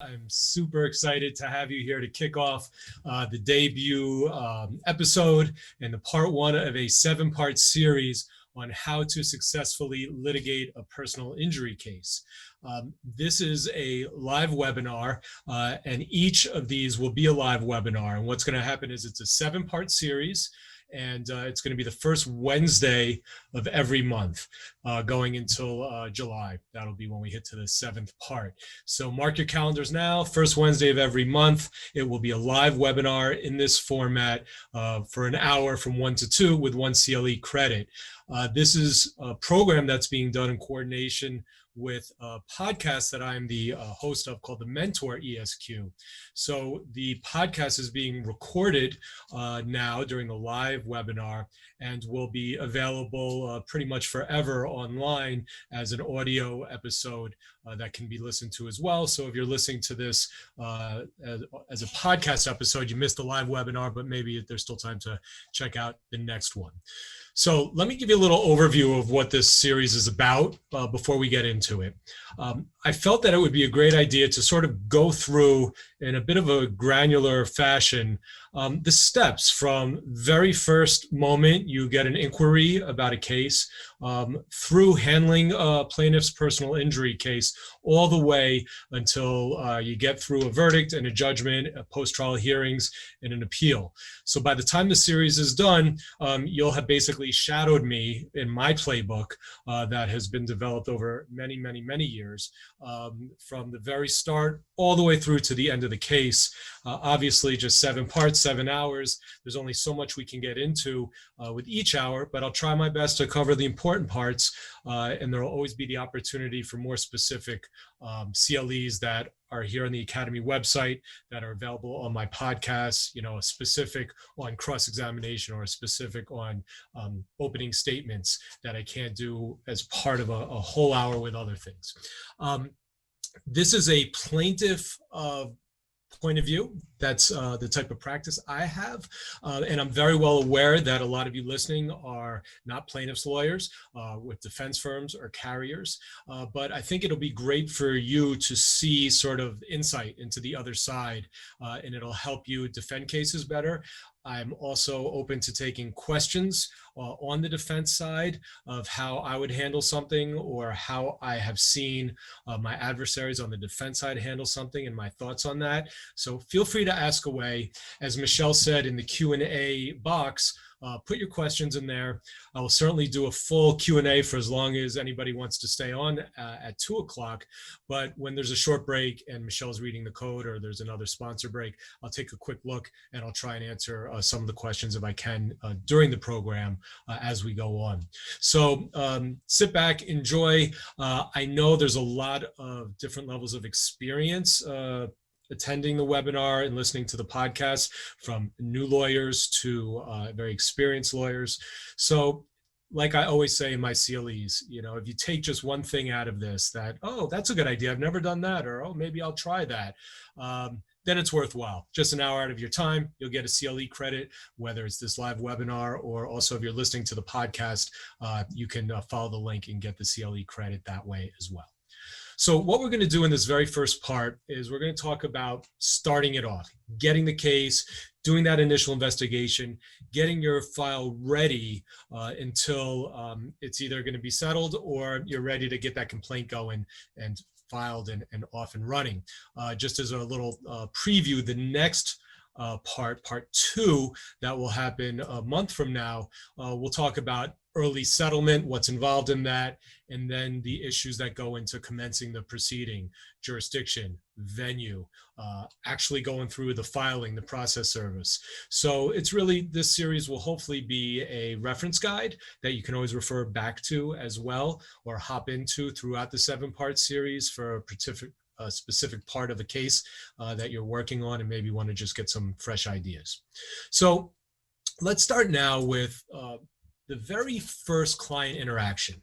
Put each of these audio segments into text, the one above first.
I'm super excited to have you here to kick off the debut episode and the part one of a 7-part series on how to successfully litigate a personal injury case. This is a live webinar, and each of these will be a live webinar. And what's going to happen is it's a 7-part series, and it's going to be the first Wednesday of every month going until July. That'll be when we hit to the 7th part. So mark your calendars now. First Wednesday of every month, it will be a live webinar in this format for an hour from 1 to 2 with 1 CLE credit. This is a program that's being done in coordination with a podcast that I'm the host of called the Mentor ESQ. So the podcast is being recorded now during the live webinar and will be available pretty much forever online as an audio episode that can be listened to as well. So if you're listening to this as a podcast episode, you missed the live webinar, but maybe there's still time to check out the next one. So let me give you a little overview of what this series is about before we get into it. I felt that it would be a great idea to sort of go through in a bit of a granular fashion the steps from very first moment you get an inquiry about a case through handling a plaintiff's personal injury case all the way until you get through a verdict and a judgment, post-trial hearings, and an appeal. So by the time the series is done, you'll have basically shadowed me in my playbook that has been developed over many, many, many years from the very start all the way through to the end of the case. Obviously, just 7 parts, 7 hours. There's only so much we can get into with each hour, but I'll try my best to cover the important parts, and there will always be the opportunity for more specific CLEs that are here on the Academy website that are available on my podcast, a specific on cross-examination or a specific on opening statements that I can't do as part of a whole hour with other things. This is a plaintiff point of view. That's the type of practice I have. And I'm very well aware that a lot of you listening are not plaintiffs' lawyers with defense firms or carriers. But I think it'll be great for you to see sort of insight into the other side, and it'll help you defend cases better. I'm also open to taking questions on the defense side of how I would handle something or how I have seen my adversaries on the defense side handle something and my thoughts on that. So feel free to ask away. As Michelle said in the Q&A box, put your questions in there. I will certainly do a full Q&A for as long as anybody wants to stay on at 2 o'clock. But when there's a short break and Michelle's reading the code or there's another sponsor break, I'll take a quick look and I'll try and answer some of the questions if I can during the program as we go on. So sit back, enjoy. I know there's a lot of different levels of experience attending the webinar and listening to the podcast, from new lawyers to very experienced lawyers. So like I always say in my CLEs, if you take just one thing out of this that, oh, that's a good idea, I've never done that, or, oh, maybe I'll try that, then it's worthwhile. Just an hour out of your time, you'll get a CLE credit, whether it's this live webinar or also if you're listening to the podcast, you can follow the link and get the CLE credit that way as well. So what we're going to do in this very first part is we're going to talk about starting it off, getting the case, doing that initial investigation, getting your file ready until it's either going to be settled or you're ready to get that complaint going and filed and off and running. Just as a little preview, the next part 2, that will happen a month from now, we'll talk about early settlement, what's involved in that, and then the issues that go into commencing the proceeding, jurisdiction, venue, actually going through the filing, the process service. So it's really, this series will hopefully be a reference guide that you can always refer back to as well, or hop into throughout the 7-part series for a specific part of a case that you're working on and maybe want to just get some fresh ideas. So let's start now with the very first client interaction.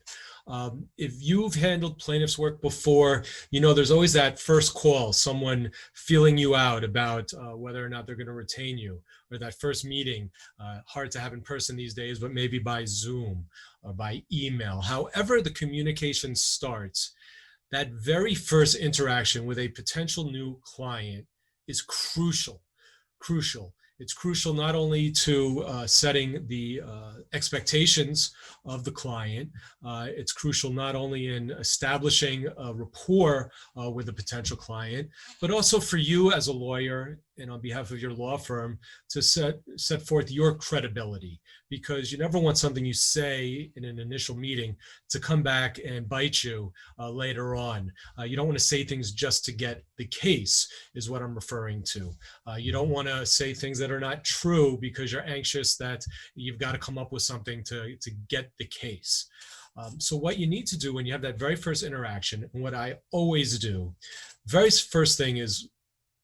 If you've handled plaintiff's work before, there's always that first call, someone feeling you out about whether or not they're going to retain you, or that first meeting, hard to have in person these days, but maybe by Zoom or by email. However the communication starts, That very first interaction with a potential new client is crucial. Crucial. It's crucial not only to setting the expectations of the client, it's crucial not only in establishing a rapport with a potential client, but also for you as a lawyer and on behalf of your law firm to set forth your credibility, because you never want something you say in an initial meeting to come back and bite you later on. You don't want to say things just to get the case, is what I'm referring to. You don't want to say things that are not true because you're anxious that you've got to come up with something to get the case. So what you need to do when you have that very first interaction, and what I always do, very first thing is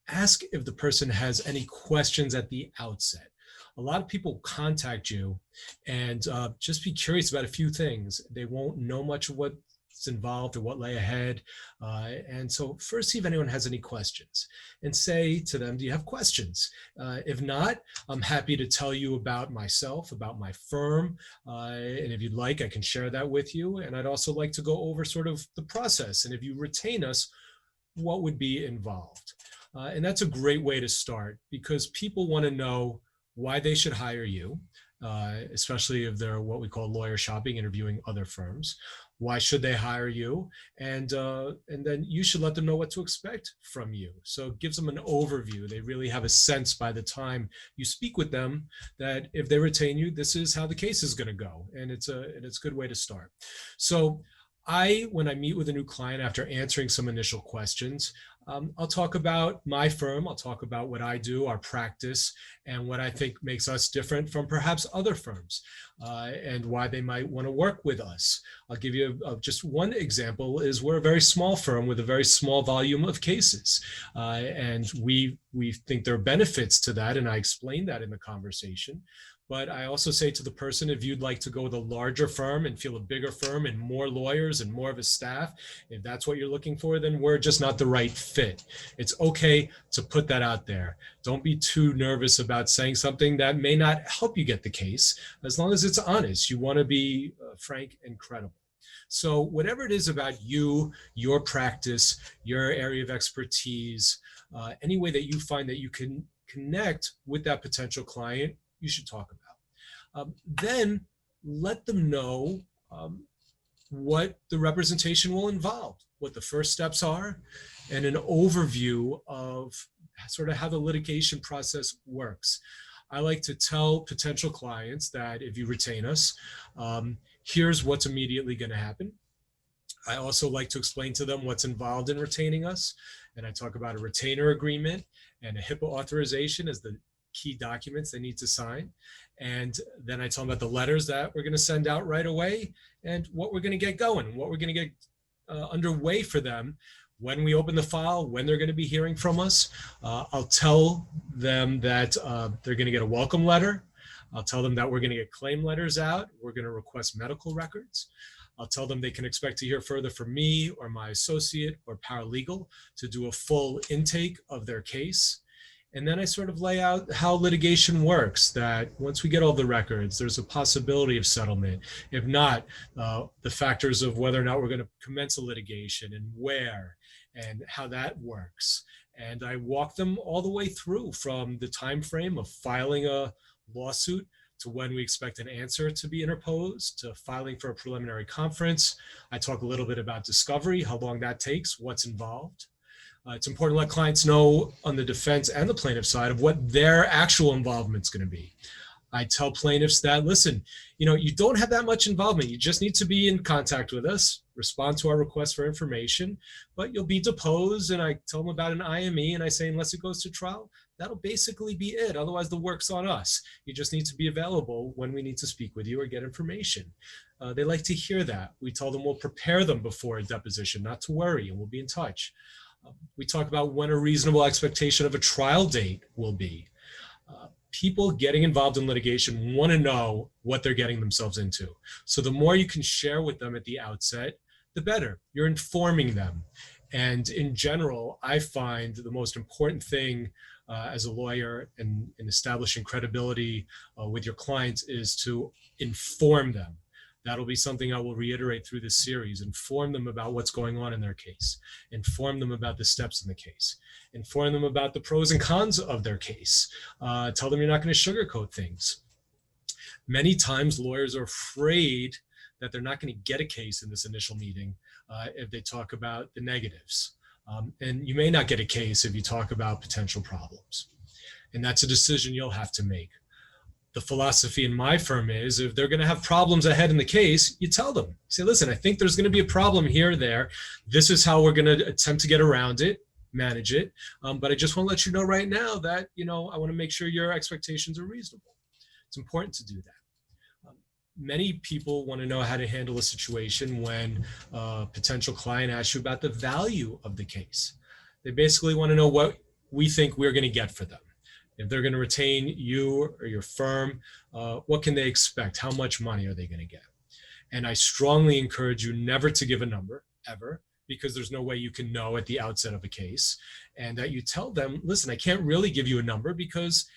ask if the person has any questions at the outset. A lot of people contact you and just be curious about a few things. They won't know much of what's involved or what lay ahead. And so first, see if anyone has any questions and say to them, do you have questions? If not, I'm happy to tell you about myself, about my firm. And if you'd like, I can share that with you. And I'd also like to go over sort of the process. And if you retain us, what would be involved? And that's a great way to start, because people want to know why they should hire you, especially if they're what we call lawyer shopping, interviewing other firms. Why should they hire you? And then you should let them know what to expect from you. So it gives them an overview. They really have a sense by the time you speak with them that if they retain you, this is how the case is going to go. And it's a good way to start. So when I meet with a new client after answering some initial questions, I'll talk about my firm. I'll talk about what I do, our practice, and what I think makes us different from perhaps other firms, and why they might want to work with us. I'll give you just one example. Is we're a very small firm with a very small volume of cases, and we think there are benefits to that, and I explain that in the conversation. But I also say to the person, if you'd like to go with a larger firm and feel a bigger firm and more lawyers and more of a staff, if that's what you're looking for, then we're just not the right fit. It's okay to put that out there. Don't be too nervous about saying something that may not help you get the case, as long as it's honest. You want to be frank and credible. So whatever it is about you, your practice, your area of expertise, any way that you find that you can connect with that potential client, you should talk about. Then let them know what the representation will involve, what the first steps are, and an overview of sort of how the litigation process works. I like to tell potential clients that if you retain us, here's what's immediately going to happen. I also like to explain to them what's involved in retaining us. And I talk about a retainer agreement and a HIPAA authorization as the key documents they need to sign. And then I tell them about the letters that we're going to send out right away and what we're going to get going, what we're going to get underway for them when we open the file, when they're going to be hearing from us. I'll tell them that they're going to get a welcome letter. I'll tell them that we're going to get claim letters out. We're going to request medical records. I'll tell them they can expect to hear further from me or my associate or paralegal to do a full intake of their case. And then I sort of lay out how litigation works, that once we get all the records, there's a possibility of settlement. If not, the factors of whether or not we're going to commence a litigation and where and how that works. And I walk them all the way through from the time frame of filing a lawsuit to when we expect an answer to be interposed, to filing for a preliminary conference. I talk a little bit about discovery, how long that takes, what's involved. It's important to let clients know on the defense and the plaintiff side of what their actual involvement is going to be. I tell plaintiffs that, listen, you don't have that much involvement. You just need to be in contact with us, respond to our request for information, but you'll be deposed. And I tell them about an IME, and I say, unless it goes to trial, that'll basically be it. Otherwise, the work's on us. You just need to be available when we need to speak with you or get information. They like to hear that. We tell them we'll prepare them before a deposition, not to worry, and we'll be in touch. We talk about when a reasonable expectation of a trial date will be. People getting involved in litigation want to know what they're getting themselves into. So the more you can share with them at the outset, the better. You're informing them. And in general, I find the most important thing as a lawyer in establishing credibility with your clients is to inform them. That'll be something I will reiterate through this series. Inform them about what's going on in their case. Inform them about the steps in the case. Inform them about the pros and cons of their case. Tell them you're not going to sugarcoat things. Many times lawyers are afraid that they're not going to get a case in this initial meeting if they talk about the negatives. And you may not get a case if you talk about potential problems. And that's a decision you'll have to make. The philosophy in my firm is if they're going to have problems ahead in the case, you tell them. Say, listen, I think there's going to be a problem here or there. This is how we're going to attempt to get around it, manage it. But I just want to let you know right now that, I want to make sure your expectations are reasonable. It's important to do that. Many people want to know how to handle a situation when a potential client asks you about the value of the case. They basically want to know what we think we're going to get for them. If they're going to retain you or your firm, what can they expect? How much money are they going to get? And I strongly encourage you never to give a number, ever, because there's no way you can know at the outset of a case. And that you tell them, listen, I can't really give you a number because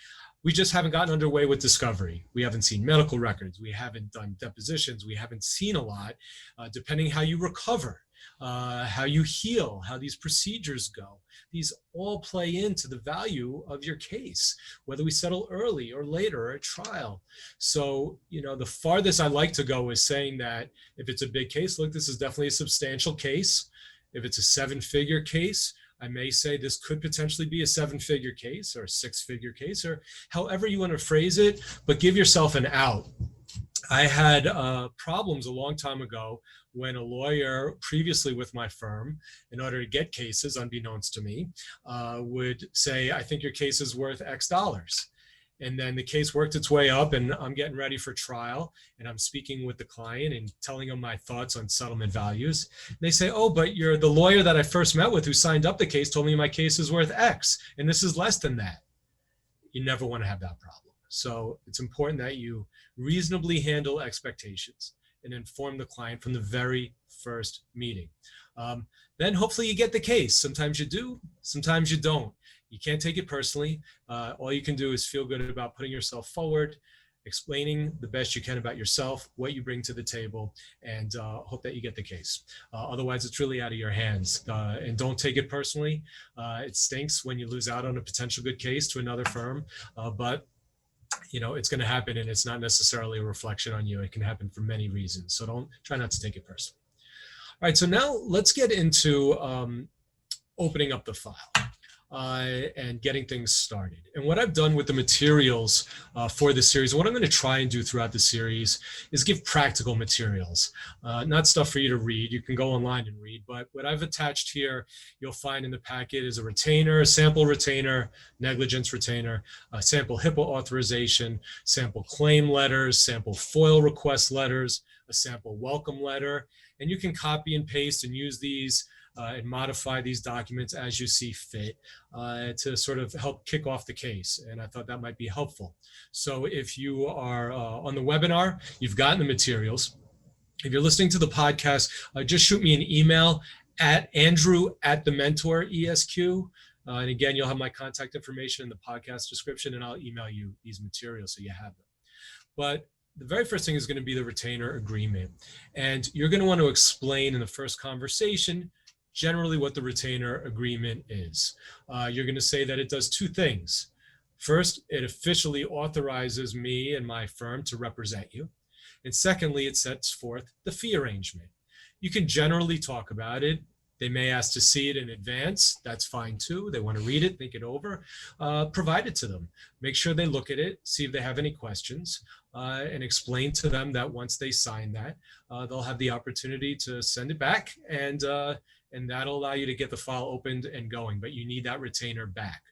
we just haven't gotten underway with discovery. We haven't seen medical records. We haven't done depositions. We haven't seen a lot, depending how you recover, how you heal, how these procedures go. These all play into the value of your case, whether we settle early or later or at trial. So, the farthest I like to go is saying that if it's a big case, look, this is definitely a substantial case. If it's a 7-figure case, I may say this could potentially be a 7-figure case or a 6-figure case, or however you want to phrase it, but give yourself an out. I had problems a long time ago when a lawyer previously with my firm, in order to get cases, unbeknownst to me, would say, I think your case is worth X dollars. And then the case worked its way up and I'm getting ready for trial and I'm speaking with the client and telling them my thoughts on settlement values. And they say, oh, but you're the lawyer that I first met with who signed up the case told me my case is worth X and this is less than that. You never want to have that problem. So it's important that you reasonably handle expectations and inform the client from the very first meeting. Then hopefully you get the case. Sometimes you do, sometimes you don't. You can't take it personally. All you can do is feel good about putting yourself forward, explaining the best you can about yourself, what you bring to the table, and hope that you get the case. Otherwise, it's really out of your hands. And don't take it personally. It stinks when you lose out on a potential good case to another firm, but it's going to happen, and it's not necessarily a reflection on you. It can happen for many reasons. So try not to take it personally. All right, so now let's get into opening up the file. And getting things started. And what I've done with the materials for this series, and what I'm going to try and do throughout the series is give practical materials, not stuff for you to read. You can go online and read, but what I've attached here, you'll find in the packet is a retainer, a sample retainer, negligence retainer, a sample HIPAA authorization, sample claim letters, sample FOIL request letters, a sample welcome letter, and you can copy and paste and use these and modify these documents as you see fit to sort of help kick off the case. And I thought that might be helpful. So if you are on the webinar, you've gotten the materials. If you're listening to the podcast, just shoot me an email at andrew@thementor.esq. And again, you'll have my contact information in the podcast description, and I'll email you these materials so you have them. But the very first thing is going to be the retainer agreement. And you're going to want to explain in the first conversation generally what the retainer agreement is. You're going to say that it does two things. First, it officially authorizes me and my firm to represent you. And secondly, it sets forth the fee arrangement. You can generally talk about it. They may ask to see it in advance. That's fine too. They want to read it, think it over, provide it to them. Make sure they look at it, see if they have any questions, and explain to them that once they sign that, they'll have the opportunity to send it back, and that'll allow you to get the file opened and going, but you need that retainer back.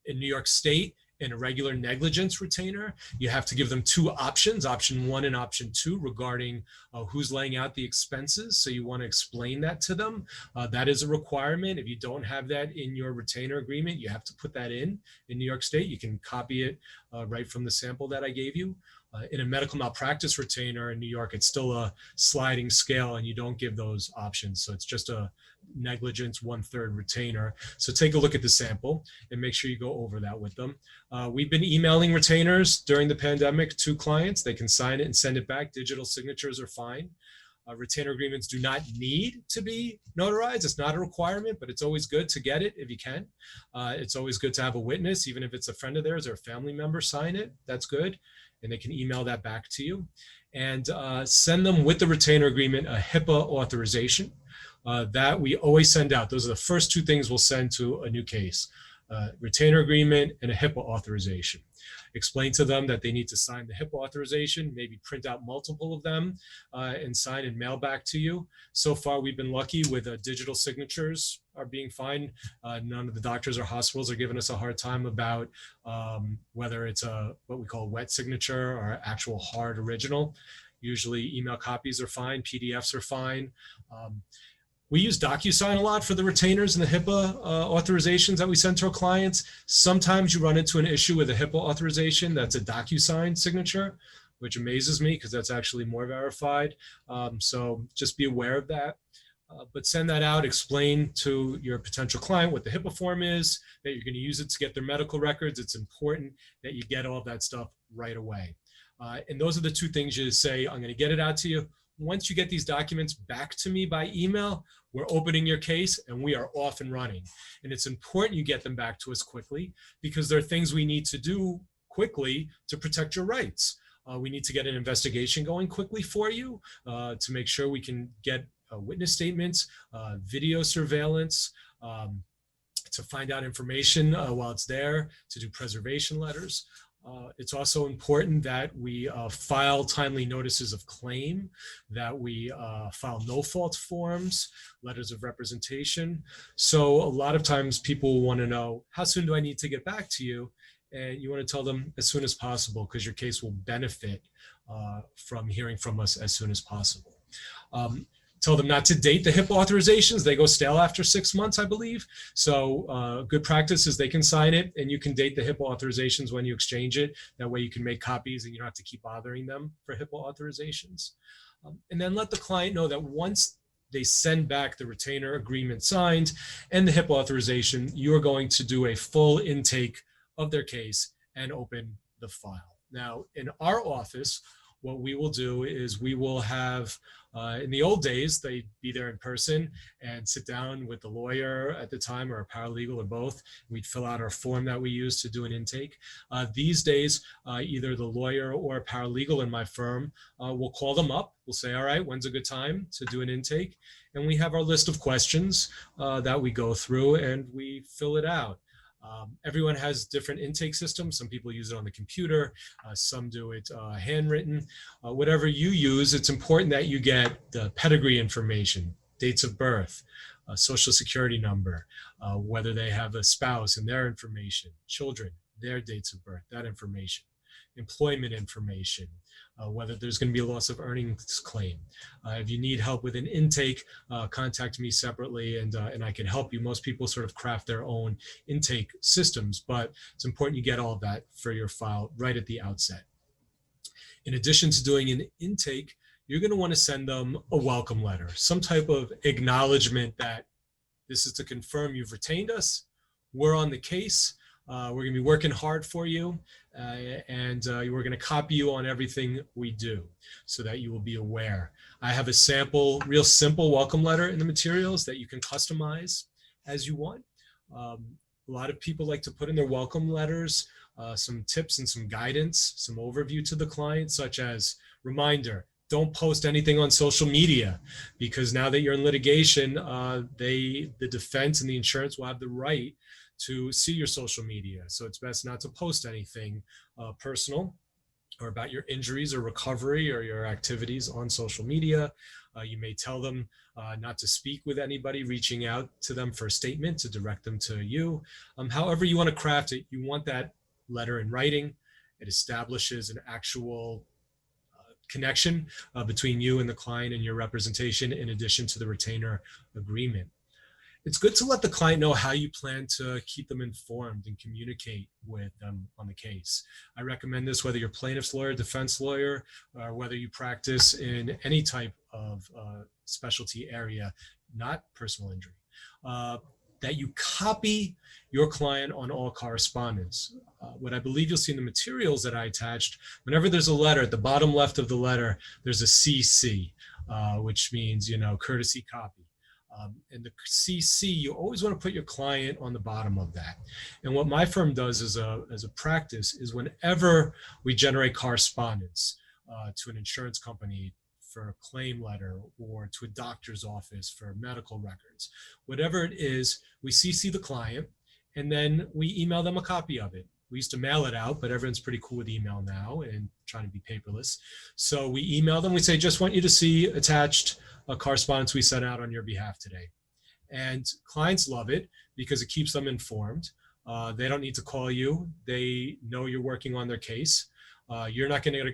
In New York State, in a regular negligence retainer, you have to give them two options, option 1 and option 2, regarding who's laying out the expenses. So you want to explain that to them. That is a requirement. If you don't have that in your retainer agreement, you have to put that in New York State. You can copy it right from the sample that I gave you. In a medical malpractice retainer in New York, it's still a sliding scale and you don't give those options. So it's just a negligence 1/3 retainer. So take a look at the sample and make sure you go over that with them. We've been emailing retainers during the pandemic to clients. They can sign it and send it back. Digital signatures are fine. Retainer agreements do not need to be notarized. It's not a requirement, but it's always good to get it if you can. It's always good to have a witness, even if it's a friend of theirs or a family member, sign it. That's good. And they can email that back to you. And send them with the retainer agreement a HIPAA authorization that we always send out. Those are the first two things we'll send to a new case. Retainer agreement and a HIPAA authorization. Explain to them that they need to sign the HIPAA authorization, maybe print out multiple of them and sign and mail back to you. So far, we've been lucky with digital signatures are being fine. None of the doctors or hospitals are giving us a hard time about whether it's what we call wet signature or actual hard original. Usually email copies are fine, PDFs are fine. We use DocuSign a lot for the retainers and the HIPAA authorizations that we send to our clients. Sometimes you run into an issue with a HIPAA authorization that's a DocuSign signature, which amazes me because that's actually more verified. So just be aware of that. But send that out, explain to your potential client what the HIPAA form is, that you're going to use it to get their medical records. It's important that you get all of that stuff right away. And those are the two things you say, I'm going to get it out to you. Once you get these documents back to me by email, we're opening your case and we are off and running. And it's important you get them back to us quickly because there are things we need to do quickly to protect your rights. We need to get an investigation going quickly for you to make sure we can get witness statements, video surveillance, to find out information while it's there, to do preservation letters. It's also important that we file timely notices of claim, that we file no-fault forms, letters of representation. So a lot of times people want to know, how soon do I need to get back to you? And you want to tell them as soon as possible because your case will benefit from hearing from us as soon as possible. Tell them not to date the HIPAA authorizations. They go stale after 6 months, I believe. So good practice is they can sign it and you can date the HIPAA authorizations when you exchange it. That way you can make copies and you don't have to keep bothering them for HIPAA authorizations. And then let the client know that once they send back the retainer agreement signed and the HIPAA authorization, you're going to do a full intake of their case and open the file. Now, in our office, what we will do is we will have, in the old days, they'd be there in person and sit down with the lawyer at the time or a paralegal or both. We'd fill out our form that we use to do an intake. These days, either the lawyer or a paralegal in my firm will call them up. We'll say, all right, when's a good time to do an intake? And we have our list of questions that we go through and we fill it out. Everyone has different intake systems. Some people use it on the computer. Some do it handwritten. Whatever you use, it's important that you get the pedigree information, dates of birth, social security number, whether they have a spouse and their information, children, their dates of birth, that information, employment information, whether there's going to be a loss of earnings claim. If you need help with an intake, contact me separately and I can help you. Most people sort of craft their own intake systems, but it's important you get all of that for your file right at the outset. In addition to doing an intake, you're going to want to send them a welcome letter, some type of acknowledgement that this is to confirm you've retained us, we're on the case, we're going to be working hard for you, and we're going to copy you on everything we do so that you will be aware. I have a sample, real simple welcome letter in the materials that you can customize as you want. A lot of people like to put in their welcome letters some tips and some guidance, some overview to the client, such as reminder, don't post anything on social media because now that you're in litigation, the defense and the insurance will have the right to see your social media. So it's best not to post anything personal or about your injuries or recovery or your activities on social media. You may tell them not to speak with anybody, reaching out to them for a statement to direct them to you. However you want to craft it, you want that letter in writing. It establishes an actual connection between you and the client and your representation in addition to the retainer agreement. it's good to let the client know how you plan to keep them informed and communicate with them on the case. I recommend this whether you're plaintiff's lawyer, defense lawyer, or whether you practice in any type of specialty area, not personal injury, that you copy your client on all correspondence. What I believe you'll see in the materials that I attached, whenever there's a letter, at the bottom left of the letter, there's a CC, which means, courtesy copy. And the CC, you always want to put your client on the bottom of that. And what my firm does as a practice is whenever we generate correspondence to an insurance company for a claim letter or to a doctor's office for medical records, whatever it is, we CC the client and then we email them a copy of it. We used to mail it out, but everyone's pretty cool with email now and trying to be paperless. So we email them, we say, just want you to see attached a correspondence we sent out on your behalf today. And clients love it because it keeps them informed. They don't need to call you. They know you're working on their case. You're not going to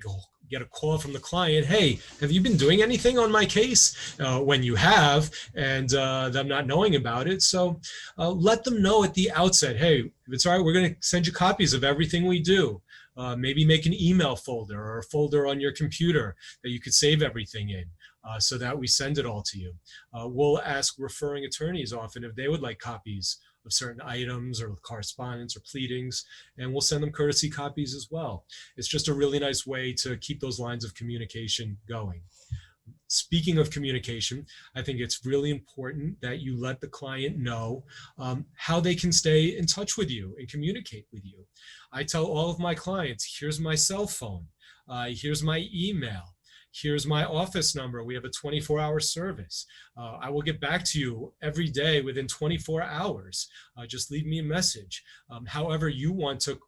get a call from the client, hey, have you been doing anything on my case? When you have, and them not knowing about it. So let them know at the outset, hey, if it's all right, we're going to send you copies of everything we do. Maybe make an email folder or a folder on your computer that you could save everything in. So that we send it all to you. We'll ask referring attorneys often if they would like copies of certain items or correspondence or pleadings, and we'll send them courtesy copies as well. It's just a really nice way to keep those lines of communication going. Speaking of communication, I think it's really important that you let the client know how they can stay in touch with you and communicate with you. I tell all of my clients, here's my cell phone, here's my email. Here's my office number. We have a 24-hour service. I will get back to you every day within 24 hours. Just leave me a message. However you want to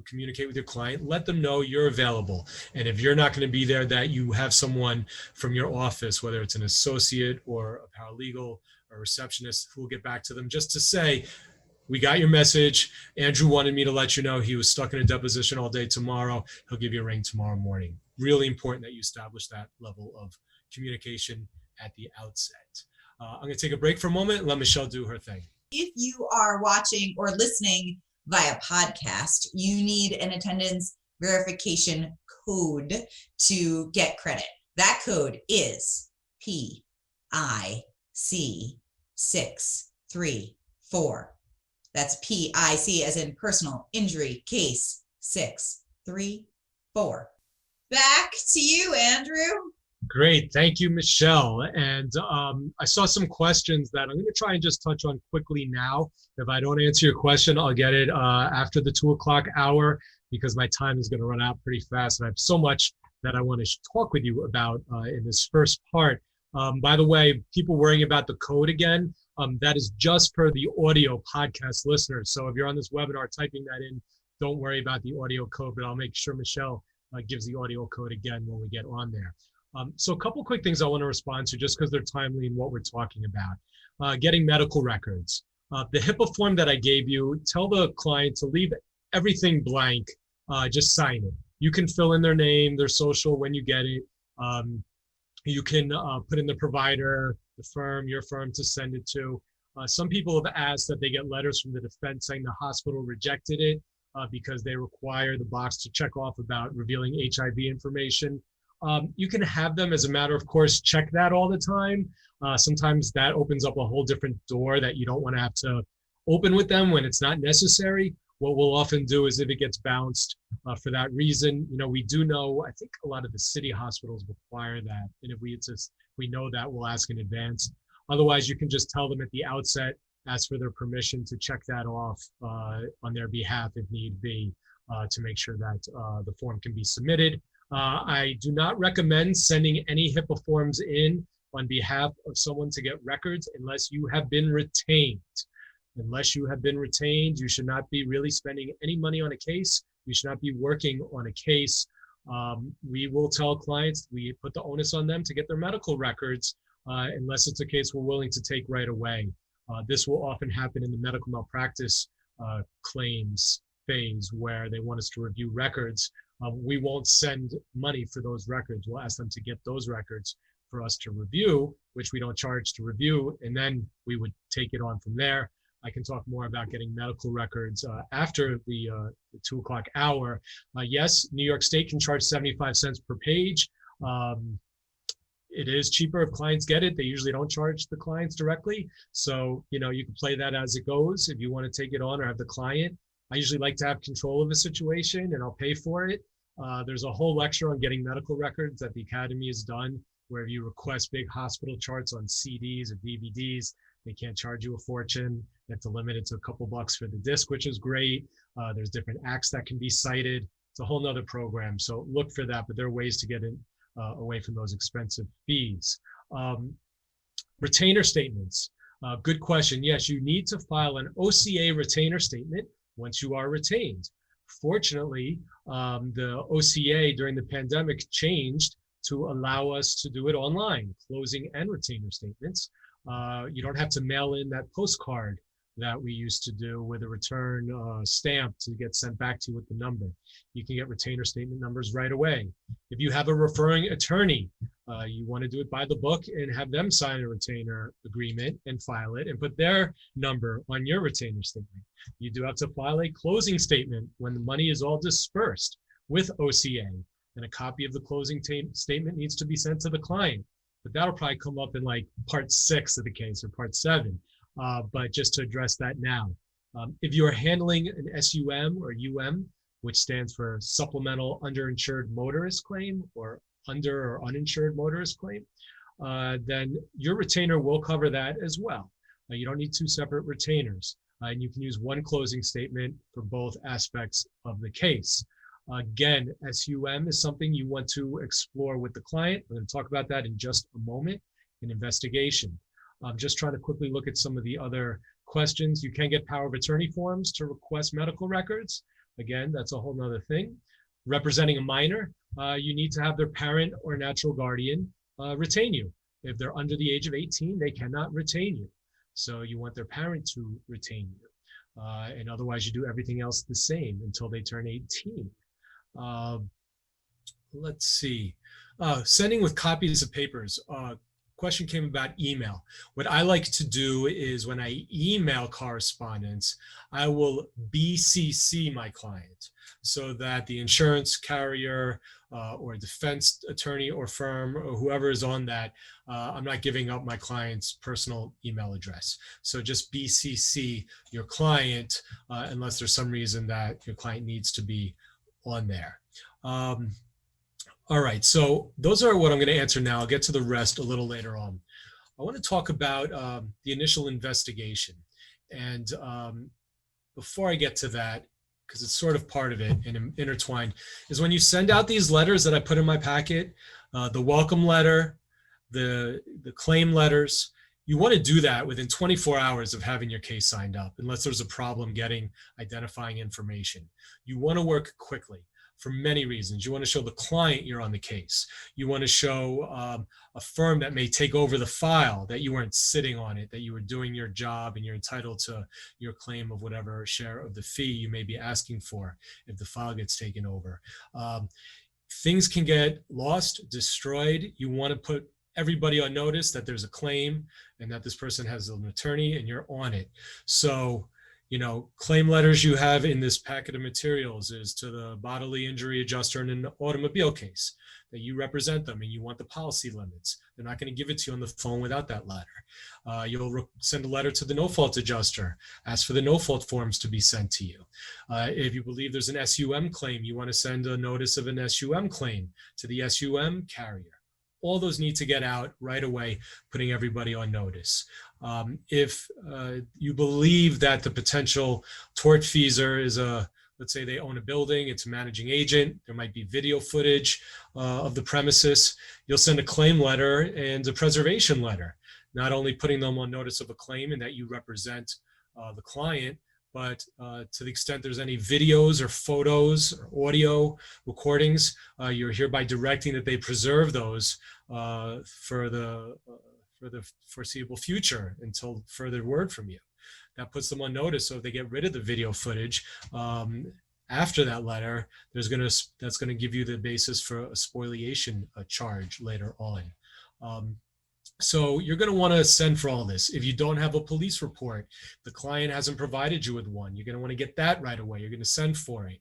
communicate with your client, let them know you're available. And if you're not going to be there, that you have someone from your office, whether it's an associate or a paralegal or a receptionist, who will get back to them just to say, we got your message. Andrew wanted me to let you know he was stuck in a deposition all day tomorrow. He'll give you a ring tomorrow morning. Really important that you establish that level of communication at the outset. I'm going to take a break for a moment and let Michelle do her thing. If you are watching or listening via podcast, you need an attendance verification code to get credit. That code is PIC 634. That's PIC as in personal injury case 634. Back to you, Andrew. Great. Thank you, Michelle. And I saw some questions that I'm going to try and just touch on quickly now. If I don't answer your question, I'll get it after the 2 o'clock hour, because my time is going to run out pretty fast. And I have so much that I want to talk with you about in this first part. By the way, people worrying about the code again, that is just for the audio podcast listeners. So if you're on this webinar typing that in, don't worry about the audio code, but I'll make sure Michelle gives the audio code again when we get on there. So a couple quick things I want to respond to just because they're timely in what we're talking about. Getting medical records. The HIPAA form that I gave you, tell the client to leave everything blank, just sign it. You can fill in their name, their social when you get it. You can put in the provider, the firm, your firm to send it to. Some people have asked that they get letters from the defense saying the hospital rejected it because they require the box to check off about revealing HIV information. You can have them, as a matter of course, check that all the time. Sometimes that opens up a whole different door that you don't want to have to open with them when it's not necessary. What we'll often do is if it gets bounced for that reason, we do know, I think a lot of the city hospitals require that. And if we know that, we'll ask in advance. Otherwise, you can just tell them at the outset, ask for their permission to check that off on their behalf if need be, to make sure that the form can be submitted. I do not recommend sending any HIPAA forms in on behalf of someone to get records unless you have been retained. Unless you have been retained, you should not be really spending any money on a case. You should not be working on a case. We will tell clients, we put the onus on them to get their medical records unless it's a case we're willing to take right away. This will often happen in the medical malpractice claims phase where they want us to review records. We won't send money for those records. We'll ask them to get those records for us to review, which we don't charge to review, and then we would take it on from there. I can talk more about getting medical records after the 2 o'clock hour. Yes, New York State can charge 75 cents per page. It is cheaper if clients get it. They usually don't charge the clients directly. So, you can play that as it goes. If you want to take it on or have the client, I usually like to have control of the situation and I'll pay for it. There's a whole lecture on getting medical records that the Academy has done, where if you request big hospital charts on CDs or DVDs, they can't charge you a fortune. They have to limit it to a couple bucks for the disc, which is great. There's different acts that can be cited. It's a whole nother program. So look for that, but there are ways to get it away from those expensive fees. Retainer statements. Good question. Yes, you need to file an OCA retainer statement once you are retained. Fortunately, the OCA during the pandemic changed to allow us to do it online, closing and retainer statements. You don't have to mail in that postcard that we used to do with a return stamp to get sent back to you with the number. You can get retainer statement numbers right away. If you have a referring attorney, you want to do it by the book and have them sign a retainer agreement and file it and put their number on your retainer statement. You do have to file a closing statement when the money is all dispersed with OCA, and a copy of the closing statement needs to be sent to the client. But that'll probably come up in like part 6 of the case or part 7. But just to address that now, if you're handling an SUM or UM, which stands for Supplemental Underinsured Motorist Claim or Under or Uninsured Motorist Claim, then your retainer will cover that as well. You don't need 2 separate retainers, and you can use one closing statement for both aspects of the case. Again, SUM is something you want to explore with the client. We're going to talk about that in just a moment in investigation. I'm just trying to quickly look at some of the other questions. You can get power of attorney forms to request medical records. Again, that's a whole nother thing. Representing a minor, you need to have their parent or natural guardian retain you. If they're under the age of 18, they cannot retain you. So you want their parent to retain you. And otherwise you do everything else the same until they turn 18. Let's see. Sending with copies of papers. Question came about email. What I like to do is when I email correspondence, I will BCC my client so that the insurance carrier or defense attorney or firm or whoever is on that, I'm not giving up my client's personal email address. So just BCC your client unless there's some reason that your client needs to be on there. All right, so those are what I'm going to answer now. I'll get to the rest a little later on. I want to talk about the initial investigation. And before I get to that, because it's sort of part of it and intertwined, is when you send out these letters that I put in my packet, the welcome letter, the claim letters, you want to do that within 24 hours of having your case signed up, unless there's a problem identifying information. You want to work quickly. For many reasons. You want to show the client you're on the case. You want to show a firm that may take over the file, that you weren't sitting on it, that you were doing your job and you're entitled to your claim of whatever share of the fee you may be asking for if the file gets taken over. Things can get lost, destroyed. You want to put everybody on notice that there's a claim and that this person has an attorney and you're on it. So claim letters you have in this packet of materials is to the bodily injury adjuster in an automobile case, that you represent them and you want the policy limits. They're not going to give it to you on the phone without that letter. You'll send a letter to the no-fault adjuster, ask for the no-fault forms to be sent to you. If you believe there's an SUM claim, you want to send a notice of an SUM claim to the SUM carrier. All those need to get out right away, putting everybody on notice. If you believe that the potential tortfeasor is let's say they own a building, it's a managing agent, there might be video footage of the premises, you'll send a claim letter and a preservation letter, not only putting them on notice of a claim and that you represent the client, but to the extent there's any videos or photos or audio recordings, you're hereby directing that they preserve those for the foreseeable future until further word from you. That puts them on notice. So if they get rid of the video footage after that letter, that's going to give you the basis for a spoliation charge later on. So you're going to want to send for all this. If you don't have a police report, the client hasn't provided you with one, you're going to want to get that right away. You're going to send for it.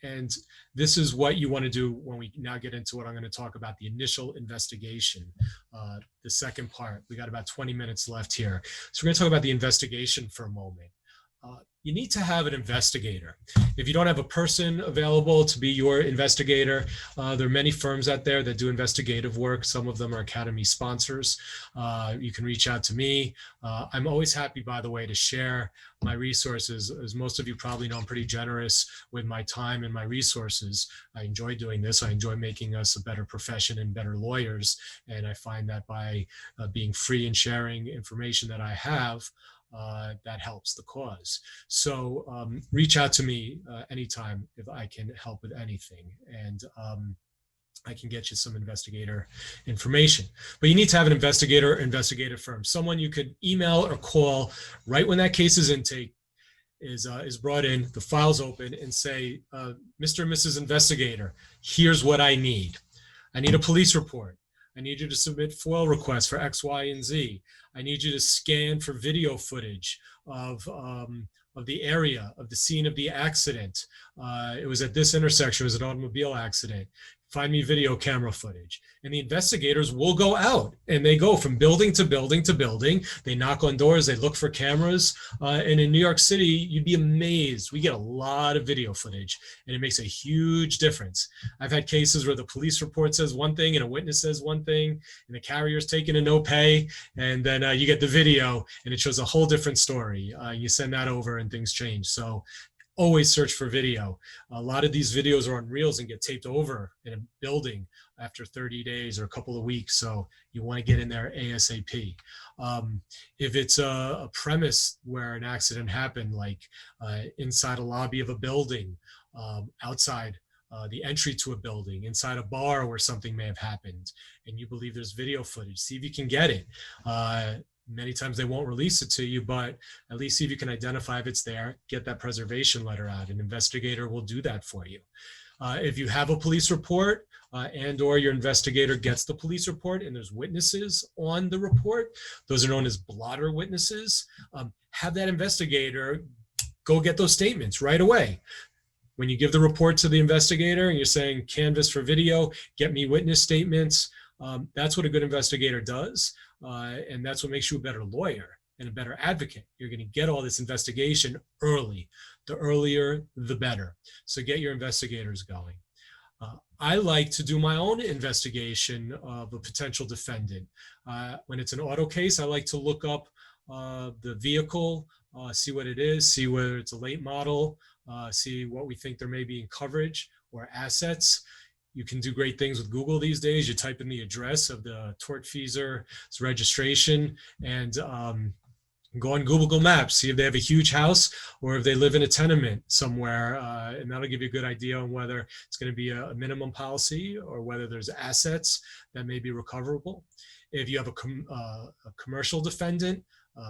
And this is what you want to do when we now get into what I'm going to talk about, the initial investigation, the second part. We got about 20 minutes left here. So we're going to talk about the investigation for a moment. You need to have an investigator. If you don't have a person available to be your investigator, there are many firms out there that do investigative work. Some of them are Academy sponsors. You can reach out to me. I'm always happy, by the way, to share my resources. As most of you probably know, I'm pretty generous with my time and my resources. I enjoy doing this. I enjoy making us a better profession and better lawyers. And I find that by being free and sharing information that I have, that helps the cause. So reach out to me anytime if I can help with anything, and I can get you some investigator information. But you need to have an investigator or investigative firm, someone you could email or call right when that case's intake is brought in, the file's open, and say, Mr. and Mrs. Investigator, here's what I need. I need a police report. I need you to submit FOIL requests for X, Y, and Z. I need you to scan for video footage of the area, of the scene of the accident. It was at this intersection, it was an automobile accident. Find me video camera footage. And the investigators will go out, and they go from building to building to building. They knock on doors, they look for cameras. And in New York City, you'd be amazed. We get a lot of video footage, and it makes a huge difference. I've had cases where the police report says one thing and a witness says one thing, and the carrier's taking a no pay, and then you get the video and it shows a whole different story. You send that over and things change. So always search for video. A lot of these videos are on reels and get taped over in a building after 30 days or a couple of weeks. So you want to get in there ASAP. If it's a premise where an accident happened, like inside a lobby of a building, outside the entry to a building, inside a bar where something may have happened, and you believe there's video footage, see if you can get it. Many times they won't release it to you, but at least see if you can identify if it's there, get that preservation letter out. An investigator will do that for you. If you have a police report and or your investigator gets the police report and there's witnesses on the report, those are known as blotter witnesses, have that investigator go get those statements right away. When you give the report to the investigator and you're saying canvas for video, get me witness statements, that's what a good investigator does. And that's what makes you a better lawyer and a better advocate. You're going to get all this investigation early. The earlier, the better. So get your investigators going. I like to do my own investigation of a potential defendant. When it's an auto case, I like to look up the vehicle, see what it is, see whether it's a late model, see what we think there may be in coverage or assets. You can do great things with Google these days. You type in the address of the tortfeasor's registration and go on Google Maps, see if they have a huge house or if they live in a tenement somewhere. And that'll give you a good idea on whether it's going to be a minimum policy or whether there's assets that may be recoverable. If you have a commercial defendant,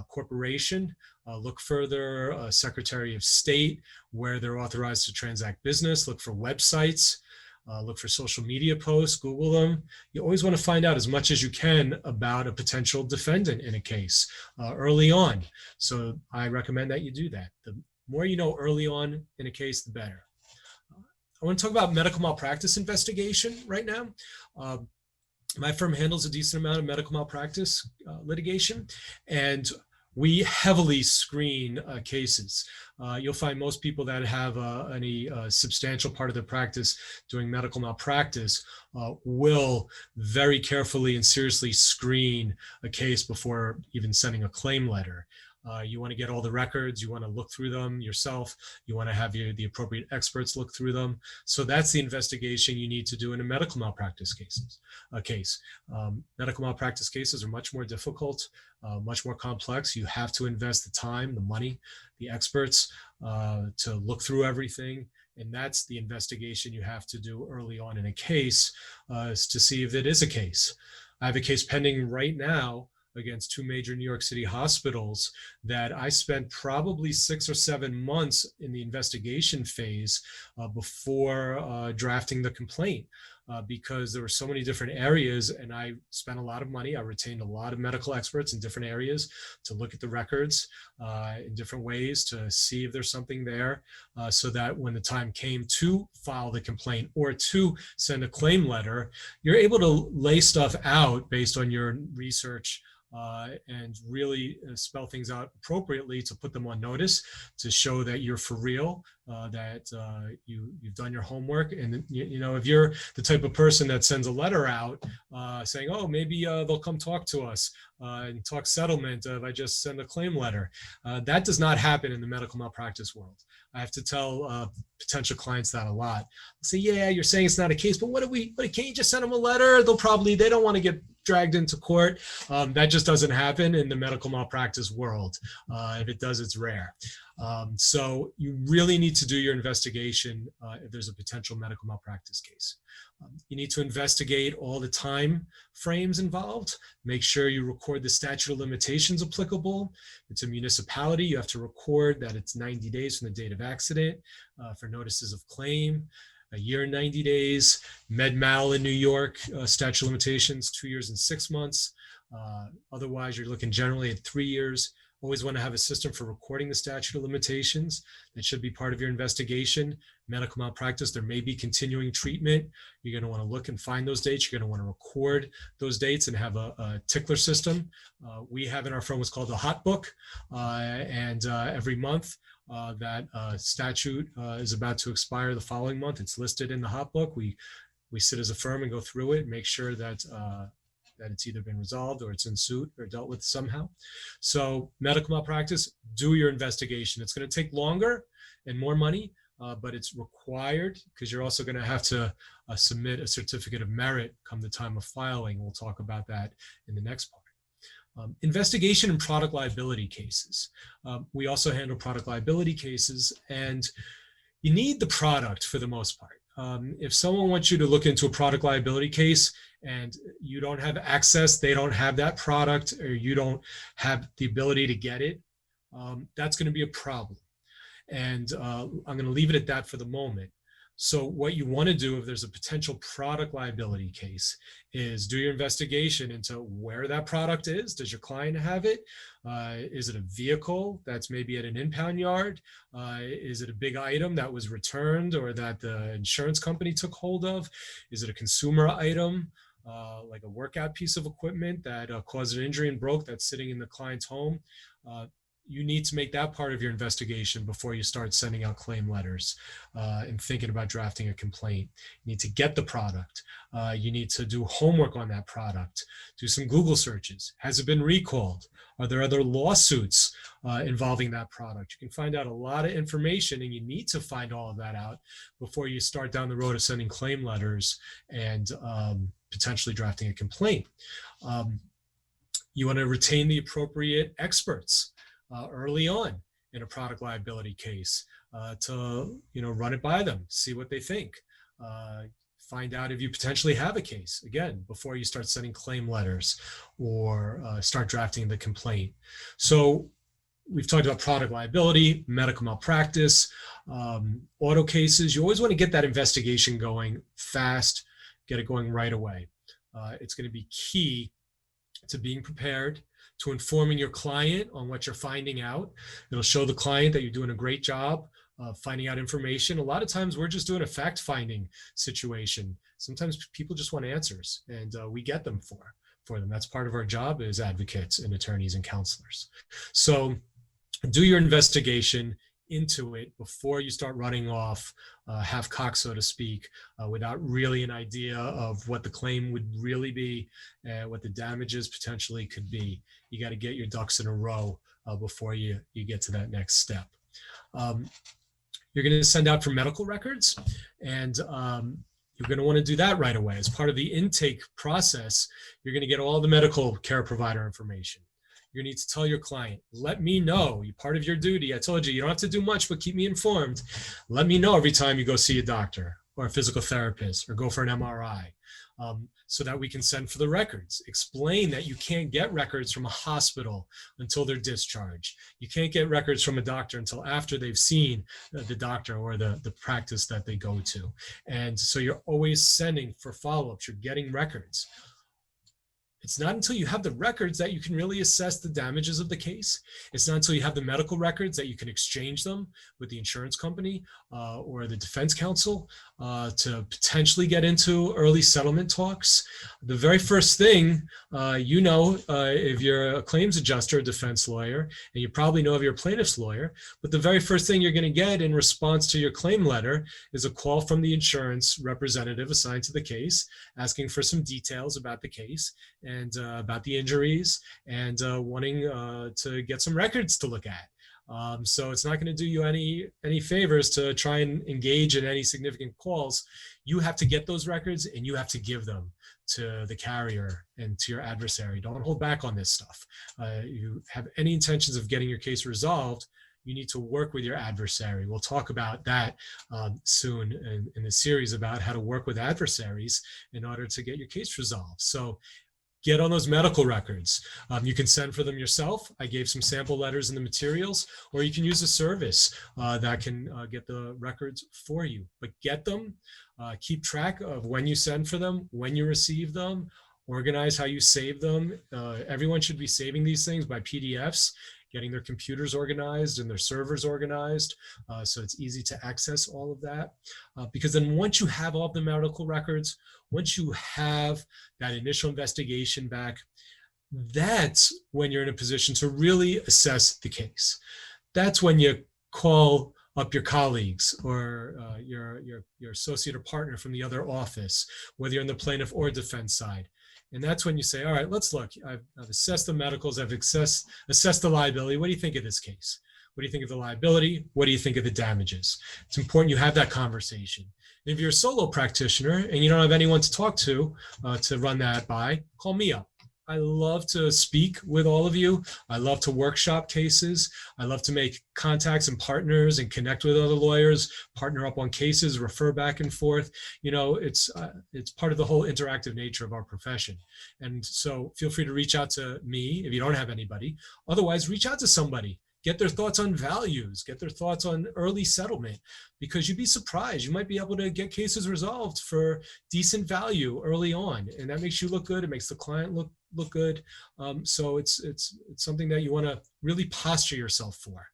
corporation, look further, Secretary of State, where they're authorized to transact business, look for websites. Look for social media posts, Google them. You always want to find out as much as you can about a potential defendant in a case early on. So I recommend that you do that. The more you know early on in a case, the better. I want to talk about medical malpractice investigation right now. My firm handles a decent amount of medical malpractice litigation, and we heavily screen cases. You'll find most people that have any substantial part of their practice doing medical malpractice will very carefully and seriously screen a case before even sending a claim letter. You want to get all the records, you want to look through them yourself, you want to have the appropriate experts look through them. So that's the investigation you need to do in a medical malpractice case. Medical malpractice cases are much more difficult, much more complex. You have to invest the time, the money, the experts to look through everything. And that's the investigation you have to do early on in a case to see if it is a case. I have a case pending right now against two major New York City hospitals that I spent probably 6 or 7 months in the investigation phase before drafting the complaint. because there were so many different areas, and I spent a lot of money. I retained a lot of medical experts in different areas to look at the records in different ways to see if there's something there, so that when the time came to file the complaint or to send a claim letter, you're able to lay stuff out based on your research and really spell things out appropriately to put them on notice, to show that you're for real, that you've done your homework. And you know, if you're the type of person that sends a letter out saying, oh, maybe they'll come talk to us and talk settlement if I just send a claim letter, that does not happen in the medical malpractice world. I have to tell potential clients that a lot. I'll say, yeah, you're saying it's not a case, but can't you just send them a letter? They don't want to get dragged into court. That just doesn't happen in the medical malpractice world. If it does, it's rare. So you really need to do your investigation if there's a potential medical malpractice case. You need to investigate all the time frames involved. Make sure you record the statute of limitations applicable. If it's a municipality, you have to record that it's 90 days from the date of accident for notices of claim. A year and 90 days. Med mal in New York, statute of limitations, 2 years and 6 months. Otherwise, you're looking generally at 3 years. Always want to have a system for recording the statute of limitations. That should be part of your investigation. Medical malpractice, there may be continuing treatment. You're going to want to look and find those dates. You're going to want to record those dates and have a tickler system. We have in our firm what's called the hot book. And every month, that statute is about to expire the following month. It's listed in the hot book. We sit as a firm and go through it and make sure that it's either been resolved or it's in suit or dealt with somehow. So medical malpractice, do your investigation. It's going to take longer and more money, but it's required because you're also going to have to submit a certificate of merit come the time of filing. We'll talk about that in the next part. Investigation in product liability cases. We also handle product liability cases, and you need the product for the most part. If someone wants you to look into a product liability case and you don't have access, they don't have that product, or you don't have the ability to get it, that's going to be a problem. And I'm going to leave it at that for the moment. So what you want to do if there's a potential product liability case is do your investigation into where that product is. Does your client have it? Is it a vehicle that's maybe at an impound yard? Is it a big item that was returned or that the insurance company took hold of? Is it a consumer item, like a workout piece of equipment that caused an injury and broke that's sitting in the client's home? You need to make that part of your investigation before you start sending out claim letters and thinking about drafting a complaint. You need to get the product. You need to do homework on that product. Do some Google searches. Has it been recalled? Are there other lawsuits involving that product? You can find out a lot of information, and you need to find all of that out before you start down the road of sending claim letters and potentially drafting a complaint. You want to retain the appropriate experts early on in a product liability case to run it by them, see what they think, find out if you potentially have a case, again, before you start sending claim letters or start drafting the complaint. So we've talked about product liability, medical malpractice, auto cases. You always want to get that investigation going fast, get it going right away. It's going to be key to being prepared, to informing your client on what you're finding out. It'll show the client that you're doing a great job of finding out information. A lot of times we're just doing a fact-finding situation. Sometimes people just want answers, and we get them for them. That's part of our job as advocates and attorneys and counselors. So do your investigation into it before you start running off half-cocked, so to speak, without really an idea of what the claim would really be, what the damages potentially could be. You got to get your ducks in a row before you get to that next step. You're going to send out for medical records, and you're going to want to do that right away. As part of the intake process, you're going to get all the medical care provider information. You need to tell your client, let me know. Part of your duty, I told you, you don't have to do much, but keep me informed. Let me know every time you go see a doctor or a physical therapist or go for an MRI. so that we can send for the records. Explain that you can't get records from a hospital until they're discharged. You can't get records from a doctor until after they've seen the doctor or the practice that they go to. And so you're always sending for follow-ups. You're getting records. It's not until you have the records that you can really assess the damages of the case. It's not until you have the medical records that you can exchange them with the insurance company or the defense counsel to potentially get into early settlement talks. The very first thing, if you're a claims adjuster, a defense lawyer, and you probably know of your plaintiff's lawyer, but the very first thing you're going to get in response to your claim letter is a call from the insurance representative assigned to the case, asking for some details about the case and about the injuries and wanting to get some records to look at. So it's not going to do you any favors to try and engage in any significant calls. You have to get those records and you have to give them to the carrier and to your adversary. Don't hold back on this stuff. You have any intentions of getting your case resolved, you need to work with your adversary. We'll talk about that soon in the series about how to work with adversaries in order to get your case resolved. So get on those medical records. You can send for them yourself. I gave some sample letters in the materials, or you can use a service that can get the records for you. But get them, keep track of when you send for them, when you receive them, organize how you save them. Everyone should be saving these things by PDFs, getting their computers organized and their servers organized so it's easy to access all of that. Because then once you have all of the medical records, once you have that initial investigation back, that's when you're in a position to really assess the case. That's when you call up your colleagues or your associate or partner from the other office, whether you're on the plaintiff or defense side. And that's when you say, all right, let's look. I've assessed the medicals. I've assessed the liability. What do you think of this case? What do you think of the liability? What do you think of the damages? It's important you have that conversation. And if you're a solo practitioner and you don't have anyone to talk to run that by, call me up. I love to speak with all of you. I love to workshop cases. I love to make contacts and partners and connect with other lawyers, partner up on cases, refer back and forth. You know, it's part of the whole interactive nature of our profession. And so feel free to reach out to me if you don't have anybody. Otherwise, reach out to somebody. Get their thoughts on values, get their thoughts on early settlement, because you'd be surprised. You might be able to get cases resolved for decent value early on, and that makes you look good. It makes the client look good. So it's something that you want to really posture yourself for.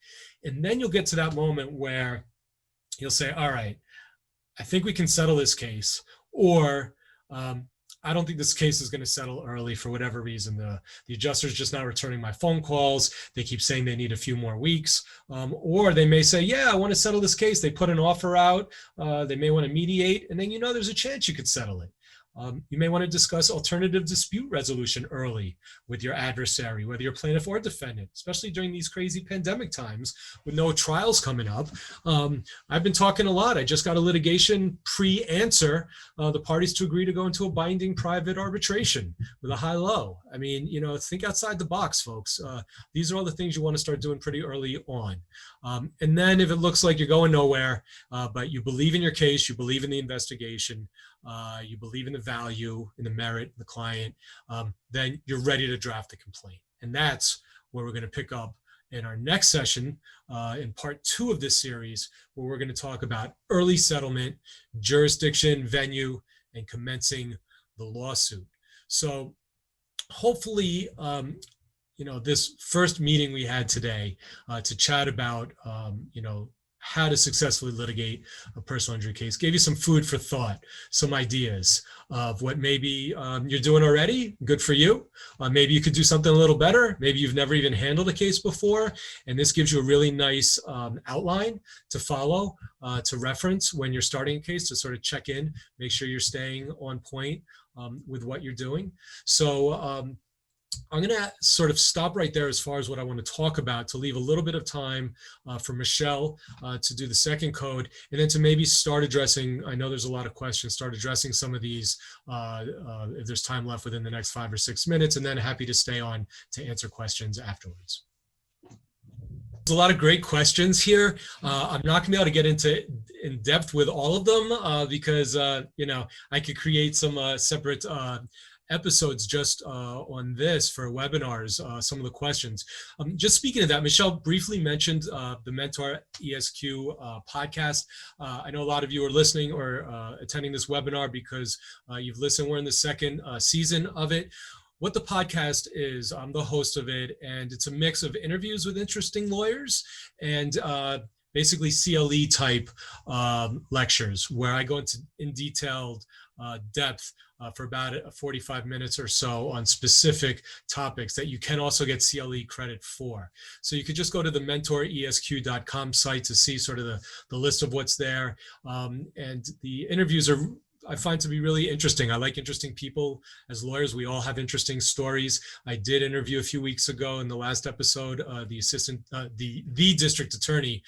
And then you'll get to that moment where you'll say, all right, I think we can settle this case, or I don't think this case is going to settle early for whatever reason. The adjuster's just not returning my phone calls. They keep saying they need a few more weeks. Or they may say, yeah, I want to settle this case. They put an offer out. They may want to mediate. And then, you know, there's a chance you could settle it. You may want to discuss alternative dispute resolution early with your adversary, whether you're plaintiff or defendant, especially during these crazy pandemic times with no trials coming up. I've been talking a lot. I just got a litigation pre-answer, the parties to agree to go into a binding private arbitration with a high-low. I mean, you know, think outside the box, folks. These are all the things you want to start doing pretty early on. And then if it looks like you're going nowhere, but you believe in your case, you believe in the investigation, you believe in the value, in the merit, the client, then you're ready to draft the complaint. And that's where we're going to pick up in our next session in part 2 of this series, where we're going to talk about early settlement, jurisdiction, venue, and commencing the lawsuit. So hopefully, you know, this first meeting we had today to chat about, you know, how to successfully litigate a personal injury case gave you some food for thought, some ideas of what maybe you're doing already. Good for you. Maybe you could do something a little better. Maybe you've never even handled a case before. And this gives you a really nice outline to follow, to reference when you're starting a case, to sort of check in, make sure you're staying on point with what you're doing. So I'm going to sort of stop right there as far as what I want to talk about, to leave a little bit of time for Michelle to do the second code, and then to maybe start addressing, I know there's a lot of questions, start addressing some of these if there's time left within the next 5 or 6 minutes, and then happy to stay on to answer questions afterwards. There's a lot of great questions here. I'm not going to be able to get in depth with all of them because, I could create some separate episodes just on this for webinars, some of the questions. Just speaking of that, Michelle briefly mentioned the Mentor ESQ podcast. I know a lot of you are listening or attending this webinar because you've listened. We're in the second season of it. What the podcast is, I'm the host of it, and it's a mix of interviews with interesting lawyers and basically CLE type lectures where I go into in detailed depth for about 45 minutes or so on specific topics that you can also get CLE credit for. So you could just go to the mentoresq.com site to see sort of the list of what's there. And the interviews are, I find, to be really interesting. I like interesting people. As lawyers, we all have interesting stories. I did interview a few weeks ago in the last episode the district attorney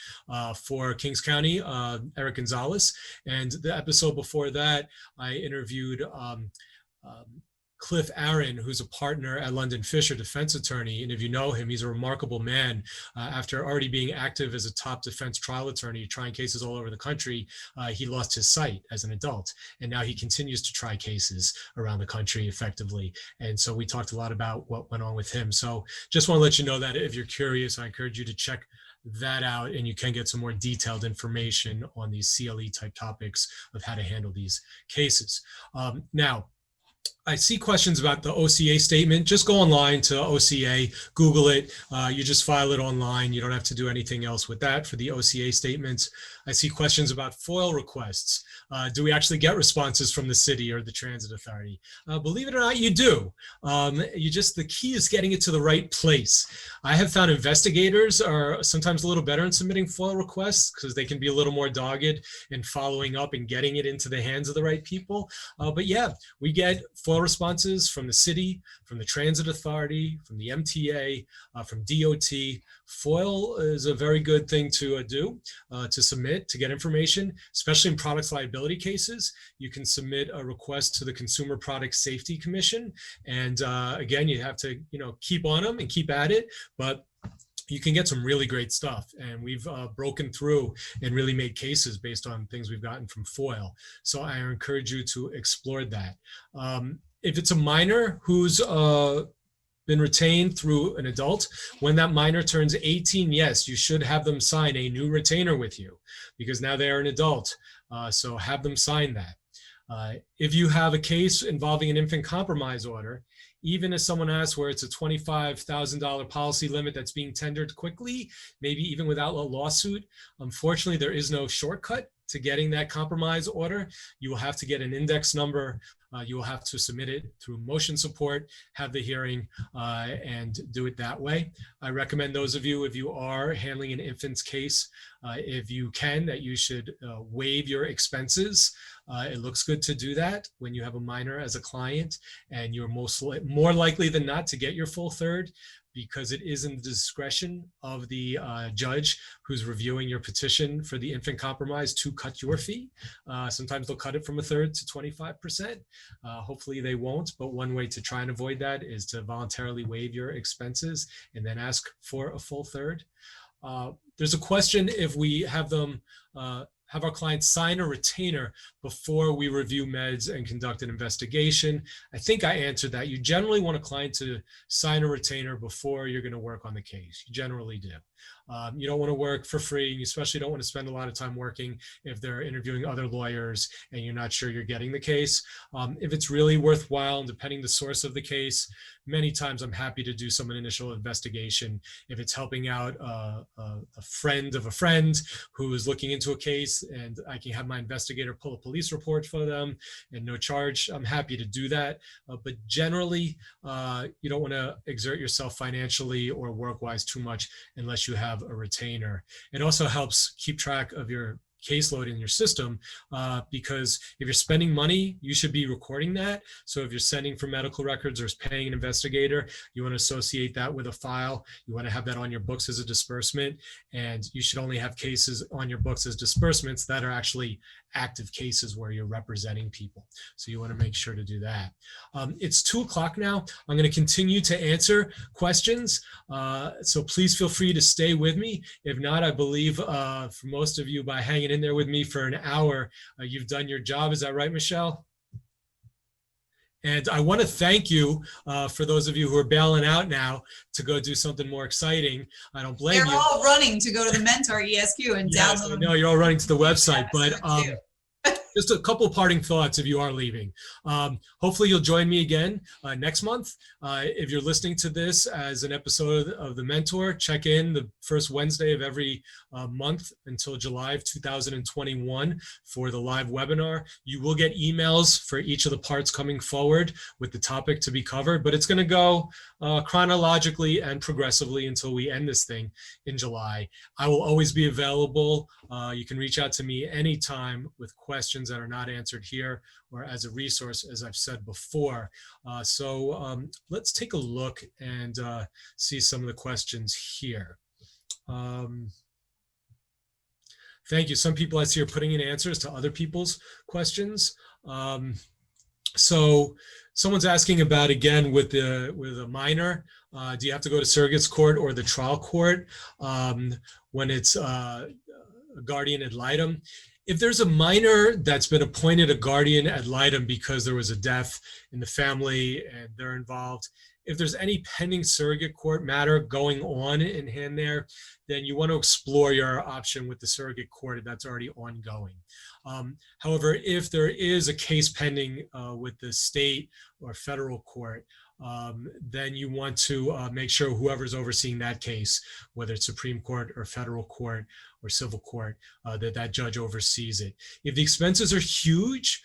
for Kings County, Eric Gonzalez, and the episode before that, I interviewed Cliff Aaron, who's a partner at London Fisher, defense attorney. And if you know him, he's a remarkable man. After already being active as a top defense trial attorney, trying cases all over the country, he lost his sight as an adult. And now he continues to try cases around the country effectively. And so we talked a lot about what went on with him. So just want to let you know that if you're curious, I encourage you to check that out, and you can get some more detailed information on these CLE type topics of how to handle these cases. Now, I see questions about the OCA statement. Just go online to OCA, Google it. You just file it online. You don't have to do anything else with that for the OCA statements. I see questions about FOIL requests. Do we actually get responses from the city or the transit authority? Believe it or not, you do. The key is getting it to the right place. I have found investigators are sometimes a little better in submitting FOIL requests because they can be a little more dogged in following up and getting it into the hands of the right people. But yeah, we get FOIL responses from the city, from the transit authority, from the MTA, from DOT. FOIL is a very good thing to do, to submit, to get information, especially in products liability cases. You can submit a request to the Consumer Product Safety Commission. And again, you have to, keep on them and keep at it, but you can get some really great stuff. And we've broken through and really made cases based on things we've gotten from FOIL. So I encourage you to explore that. If it's a minor who's been retained through an adult, when that minor turns 18, yes, you should have them sign a new retainer with you because now they are an adult. So have them sign that. If you have a case involving an infant compromise order, even if someone asks where it's a $25,000 policy limit that's being tendered quickly, maybe even without a lawsuit, unfortunately, there is no shortcut to getting that compromise order. You will have to get an index number. You will have to submit it through motion support, have the hearing, and do it that way. I recommend those of you, if you are handling an infant's case, if you can, that you should waive your expenses. It looks good to do that when you have a minor as a client, and you're more likely than not to get your full third, because it is in the discretion of the judge who's reviewing your petition for the infant compromise to cut your fee. Sometimes they'll cut it from 1/3 to 25%. Hopefully they won't, but one way to try and avoid that is to voluntarily waive your expenses and then ask for a full third. There's a question if we have them have our clients sign a retainer before we review meds and conduct an investigation. I think I answered that. You generally want a client to sign a retainer before you're going to work on the case. You generally do. You don't want to work for free. You especially don't want to spend a lot of time working if they're interviewing other lawyers and you're not sure you're getting the case. If it's really worthwhile, and depending the source of the case, many times I'm happy to do some initial investigation. If it's helping out a friend of a friend who is looking into a case and I can have my investigator pull a police report for them and no charge, I'm happy to do that. But generally, you don't want to exert yourself financially or work-wise too much unless you have a retainer. It also helps keep track of your caseload in your system, because if you're spending money, you should be recording that. So if you're sending for medical records or paying an investigator, you want to associate that with a file. You want to have that on your books as a disbursement, and you should only have cases on your books as disbursements that are actually active cases where you're representing people. So you want to make sure to do that. It's 2:00 now. I'm going to continue to answer questions. So please feel free to stay with me. If not, I believe for most of you, by hanging hanging in there with me for an hour. You've done your job. Is that right, Michelle? And I want to thank you for those of you who are bailing out now to go do something more exciting. I don't blame you. They're all running to go to the Mentor ESQ and Yes, download. I know you're all running to the website, but too. just a couple parting thoughts if you are leaving. Hopefully you'll join me again next month. If you're listening to this as an episode of The Mentor, check in the first Wednesday of every month until July of 2021 for the live webinar. You will get emails for each of the parts coming forward with the topic to be covered, but it's going to go chronologically and progressively until we end this thing in July. I will always be available. You can reach out to me anytime with questions that are not answered here or as a resource, as I've said before. So let's take a look and see some of the questions here. Thank you. Some people I see are putting in answers to other people's questions. So someone's asking about, again, with a minor, do you have to go to surrogate's court or the trial court when it's a guardian ad litem? If there's a minor that's been appointed a guardian ad litem because there was a death in the family and they're involved, if there's any pending surrogate court matter going on in hand there, then you want to explore your option with the surrogate court that's already ongoing. However, if there is a case pending with the state or federal court, then you want to make sure whoever's overseeing that case, whether it's Supreme Court or federal court or civil court, that judge oversees it. If the expenses are huge,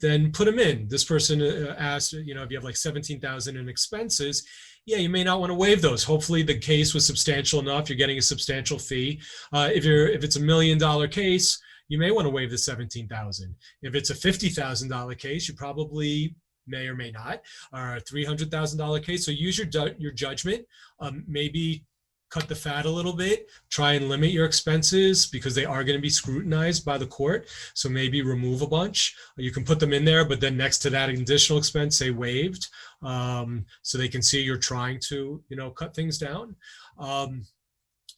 then put them in. This person asked, if you have like $17,000 in expenses, yeah, you may not want to waive those. Hopefully the case was substantial enough. You're getting a substantial fee. If it's $1 million case, you may want to waive the $17,000. If it's a $50,000 case, you probably may or may not, or a $300,000 case. So use your judgment. Maybe cut the fat a little bit, try and limit your expenses because they are going to be scrutinized by the court. So maybe remove a bunch. You can put them in there, but then next to that additional expense, say waived, so they can see you're trying to, cut things down.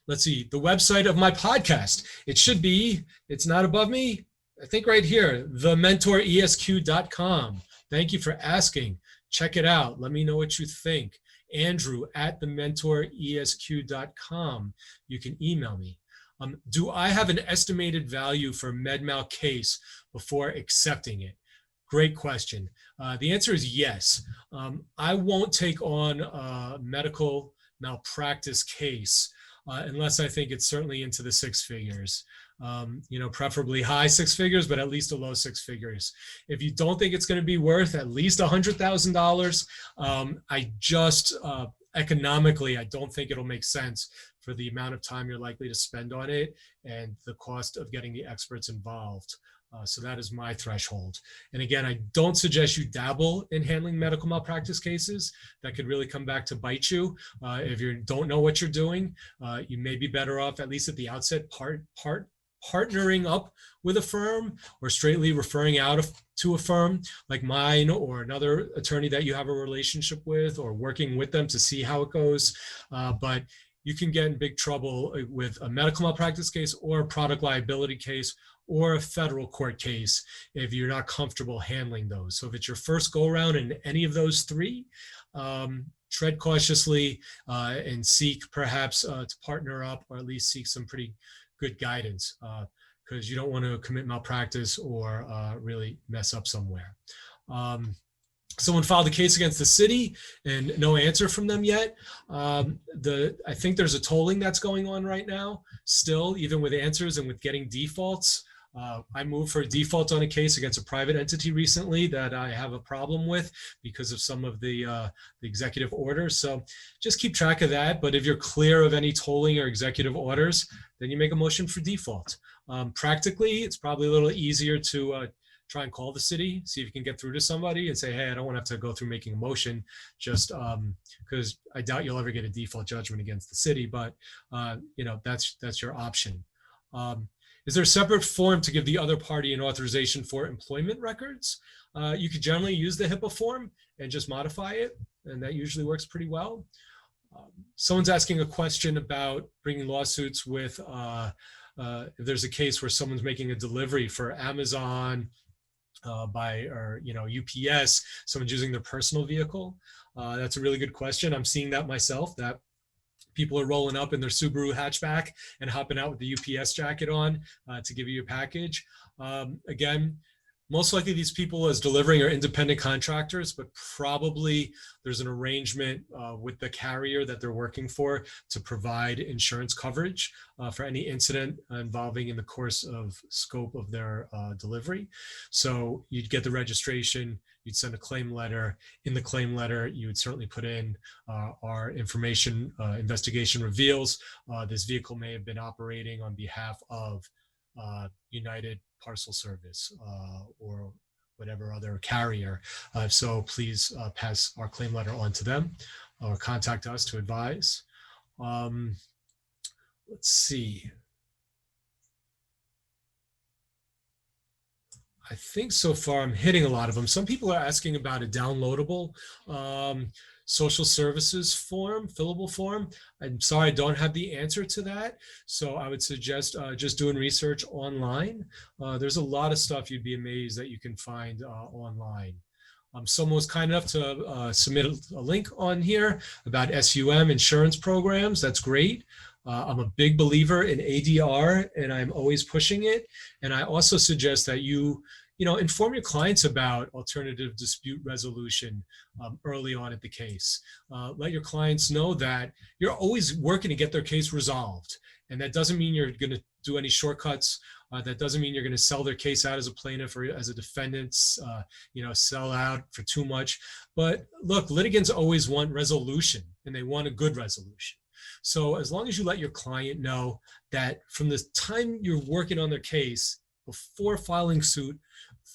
Let's see, the website of my podcast. It's not above me. I think right here, thementoresq.com. Thank you for asking. Check it out. Let me know what you think. Andrew at thementoresq.com. You can email me. Do I have an estimated value for med-mal case before accepting it? Great question. The answer is yes. I won't take on a medical malpractice case unless I think it's certainly into the six figures. Preferably high six figures, but at least a low six figures. If you don't think it's going to be worth at least $100,000, economically, I don't think it'll make sense for the amount of time you're likely to spend on it and the cost of getting the experts involved. So that is my threshold. And again, I don't suggest you dabble in handling medical malpractice cases. That could really come back to bite you. If you don't know what you're doing, you may be better off, at least at the outset, partnering up with a firm or straightly referring out to a firm like mine or another attorney that you have a relationship with, or working with them to see how it goes. But you can get in big trouble with a medical malpractice case or a product liability case or a federal court case if you're not comfortable handling those. So if it's your first go around in any of those three, tread cautiously and seek perhaps to partner up, or at least seek some pretty good guidance, because you don't want to commit malpractice or really mess up somewhere. Someone filed a case against the city and no answer from them yet. I think there's a tolling that's going on right now still, even with answers and with getting defaults. I moved for a default on a case against a private entity recently that I have a problem with because of some of the executive orders. So just keep track of that. But if you're clear of any tolling or executive orders, then you make a motion for default. Practically, it's probably a little easier to try and call the city, see if you can get through to somebody and say, hey, I don't want to have to go through making a motion, just because I doubt you'll ever get a default judgment against the city, but that's your option. Is there a separate form to give the other party an authorization for employment records? You could generally use the HIPAA form and just modify it, and that usually works pretty well. Someone's asking a question about bringing lawsuits with if there's a case where someone's making a delivery for Amazon, or UPS, someone's using their personal vehicle. That's a really good question. I'm seeing that myself, that people are rolling up in their Subaru hatchback and hopping out with the UPS jacket on to give you a package. Again, most likely these people as delivering are independent contractors, but probably there's an arrangement with the carrier that they're working for to provide insurance coverage for any incident involving in the course of scope of their delivery. So you'd get the registration, you'd send a claim letter. In the claim letter, you would certainly put in our information. Investigation reveals this vehicle may have been operating on behalf of United Parcel Service or whatever other carrier. So please pass our claim letter on to them or contact us to advise. Let's see. I think so far I'm hitting a lot of them. Some people are asking about a downloadable social services form, fillable form. I'm sorry, I don't have the answer to that. So I would suggest just doing research online. There's a lot of stuff you'd be amazed that you can find online. Someone was kind enough to submit a link on here about SUM insurance programs. That's great. I'm a big believer in ADR and I'm always pushing it. And I also suggest that you inform your clients about alternative dispute resolution early on at the case. Let your clients know that you're always working to get their case resolved. And that doesn't mean you're going to do any shortcuts. That doesn't mean you're going to sell their case out as a plaintiff or as a defendant, sell out for too much. But look, litigants always want resolution and they want a good resolution. So as long as you let your client know that from the time you're working on their case, before filing suit,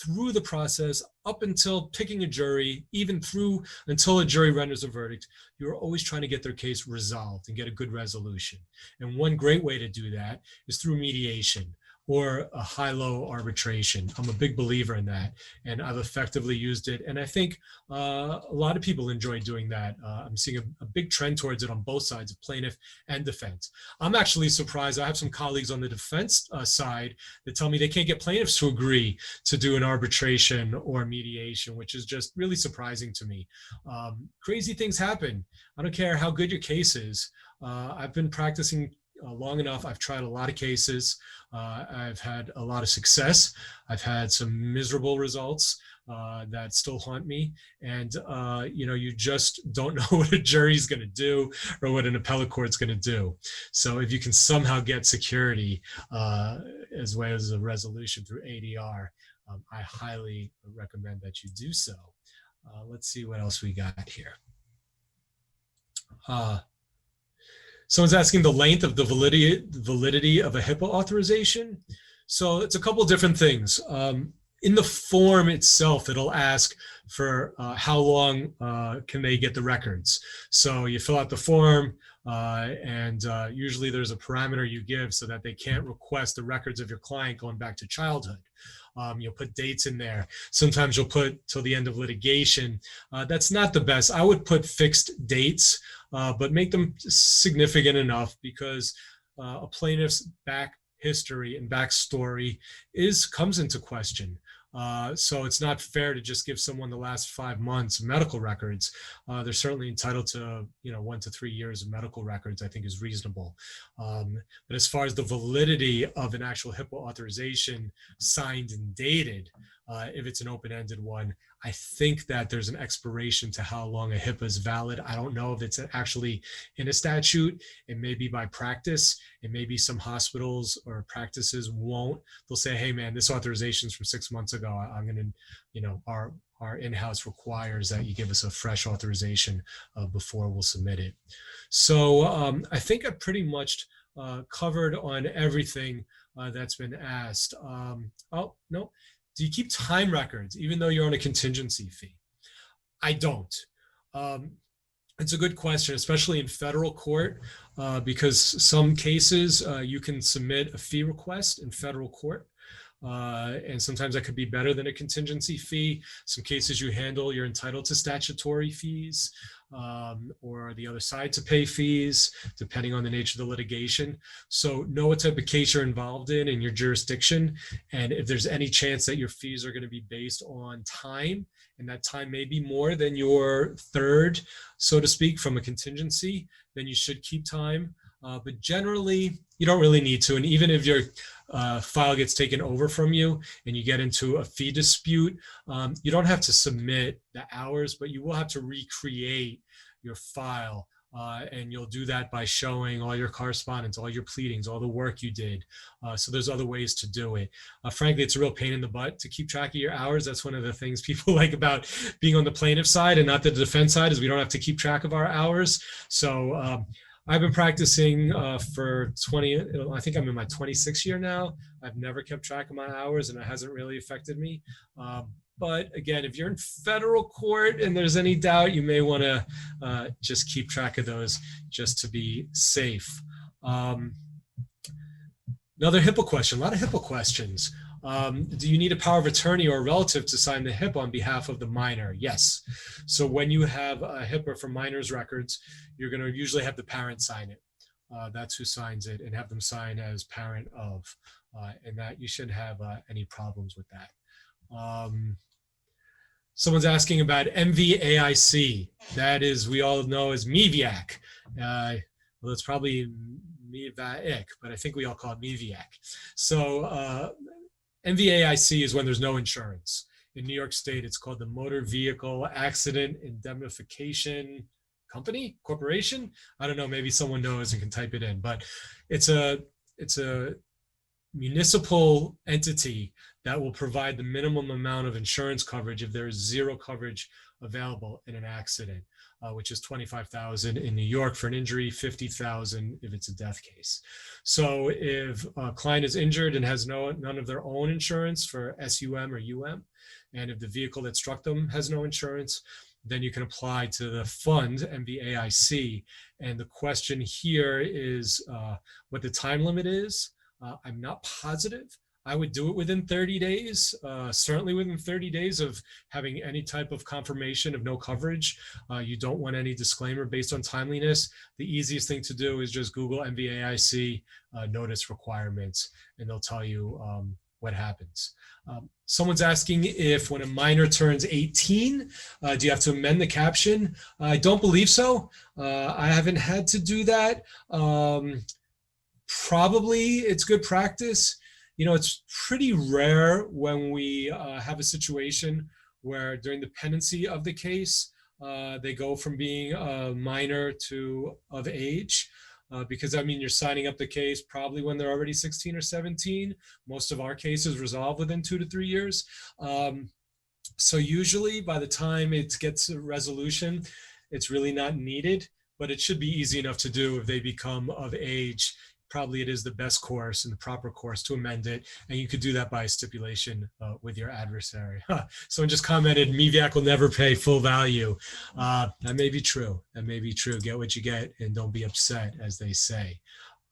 through the process, up until picking a jury, even through until a jury renders a verdict, you're always trying to get their case resolved and get a good resolution. And one great way to do that is through mediation or a high-low arbitration. I'm a big believer in that, and I've effectively used it. And I think a lot of people enjoy doing that. I'm seeing a big trend towards it on both sides of plaintiff and defense. I'm actually surprised. I have some colleagues on the defense side that tell me they can't get plaintiffs to agree to do an arbitration or mediation, which is just really surprising to me. Crazy things happen. I don't care how good your case is. I've been practicing long enough. I've tried a lot of cases. I've had a lot of success. I've had some miserable results that still haunt me. And, you just don't know what a jury's going to do or what an appellate court's going to do. So if you can somehow get security as well as a resolution through ADR, I highly recommend that you do so. Let's see what else we got here. Someone's asking the length of the validity of a HIPAA authorization. So it's a couple of different things. In the form itself, it'll ask for how long can they get the records. So you fill out the form and usually there's a parameter you give so that they can't request the records of your client going back to childhood. You'll put dates in there. Sometimes you'll put till the end of litigation. That's not the best. I would put fixed dates, but make them significant enough because a plaintiff's back history and backstory comes into question. So it's not fair to just give someone the last 5 months of medical records. They're certainly entitled to 1 to 3 years of medical records, I think is reasonable. But as far as the validity of an actual HIPAA authorization signed and dated, if it's an open-ended one, I think that there's an expiration to how long a HIPAA is valid. I don't know if it's actually in a statute. It may be by practice. It may be some hospitals or practices won't. They'll say, hey man, this authorization's from 6 months ago. I'm going to, our in-house requires that you give us a fresh authorization before we'll submit it. So I think I pretty much covered on everything that's been asked. Oh, no. Do you keep time records even though you're on a contingency fee? I don't. It's a good question, especially in federal court. because some cases you can submit a fee request in federal court. And sometimes that could be better than a contingency fee. Some cases you handle, you're entitled to statutory fees, or the other side to pay fees, depending on the nature of the litigation. So know what type of case you're involved in your jurisdiction. And if there's any chance that your fees are going to be based on time, and that time may be more than your third, so to speak, from a contingency, then you should keep time. But generally, you don't really need to. And even if your file gets taken over from you and you get into a fee dispute, you don't have to submit the hours, but you will have to recreate your file. And you'll do that by showing all your correspondence, all your pleadings, all the work you did. So there's other ways to do it. Frankly, it's a real pain in the butt to keep track of your hours. That's one of the things people like about being on the plaintiff side and not the defense side, is we don't have to keep track of our hours. So I've been practicing for I think I'm in my 26th year now. I've never kept track of my hours, and it hasn't really affected me. But again, if you're in federal court and there's any doubt, you may want to just keep track of those just to be safe. Another HIPAA question, a lot of HIPAA questions. Do you need a power of attorney or a relative to sign the HIPAA on behalf of the minor? Yes. So when you have a HIPAA for minors records, you're going to usually have the parent sign it. That's who signs it, and have them sign as parent of, and that you shouldn't have any problems with that. Someone's asking about MVAIC. That is, we all know as MEVIAC. Well, it's probably MEVAIC, but I think we all call it MEVIAC. So MVAIC is when there's no insurance. In New York State, it's called the Motor Vehicle Accident Indemnification Company, Corporation. I don't know, maybe someone knows and can type it in, but it's a municipal entity that will provide the minimum amount of insurance coverage if there is zero coverage available in an accident, which is $25,000 in New York for an injury, $50,000 if it's a death case. So if a client is injured and has none of their own insurance for SUM or UM, and if the vehicle that struck them has no insurance, then you can apply to the fund, MVAIC. And the question here is what the time limit is. I'm not positive. I would do it within 30 days, certainly within 30 days of having any type of confirmation of no coverage. You don't want any disclaimer based on timeliness. The easiest thing to do is just Google MVAIC notice requirements, and they'll tell you what happens. Someone's asking if when a minor turns 18, do you have to amend the caption? I don't believe so. I haven't had to do that. Probably it's good practice. You know, it's pretty rare when we have a situation where during the pendency of the case, they go from being a minor to of age. Because I mean, you're signing up the case probably when they're already 16 or 17. Most of our cases resolve within 2 to 3 years. So usually by the time it gets a resolution, it's really not needed, but it should be easy enough to do if they become of age. Probably it is the best course and the proper course to amend it. And you could do that by stipulation with your adversary. Someone just commented, MEVIAC will never pay full value. That may be true. That may be true. Get what you get and don't be upset, as they say.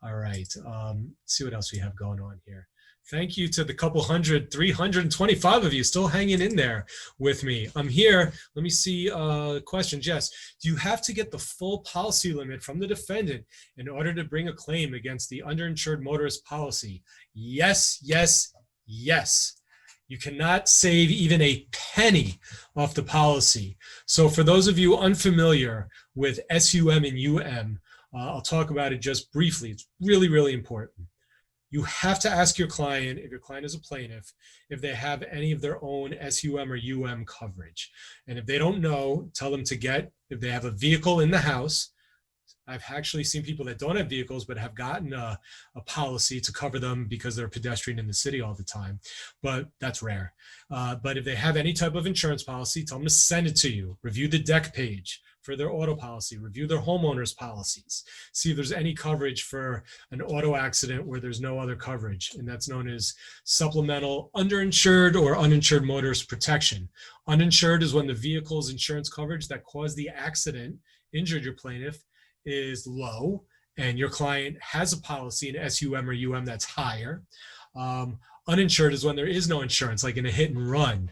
All right. Let's see what else we have going on here. Thank you to the couple hundred, 325 of you still hanging in there with me. I'm here. Let me see questions. Yes. Do you have to get the full policy limit from the defendant in order to bring a claim against the underinsured motorist policy? Yes, yes, yes. You cannot save even a penny off the policy. So for those of you unfamiliar with SUM and UM, I'll talk about it just briefly. It's really, really important. You have to ask your client, if your client is a plaintiff, if they have any of their own SUM or UM coverage. And if they don't know, tell them to get, if they have a vehicle in the house. I've actually seen people that don't have vehicles but have gotten a policy to cover them because they're a pedestrian in the city all the time, but that's rare. But if they have any type of insurance policy, tell them to send it to you. Review the deck page for their auto policy, review their homeowners policies, see if there's any coverage for an auto accident where there's no other coverage, and that's known as supplemental underinsured or uninsured motorist protection. Uninsured is when the vehicle's insurance coverage that caused the accident, injured your plaintiff, is low, and your client has a policy in SUM or UM that's higher. Uninsured is when there is no insurance, like in a hit and run.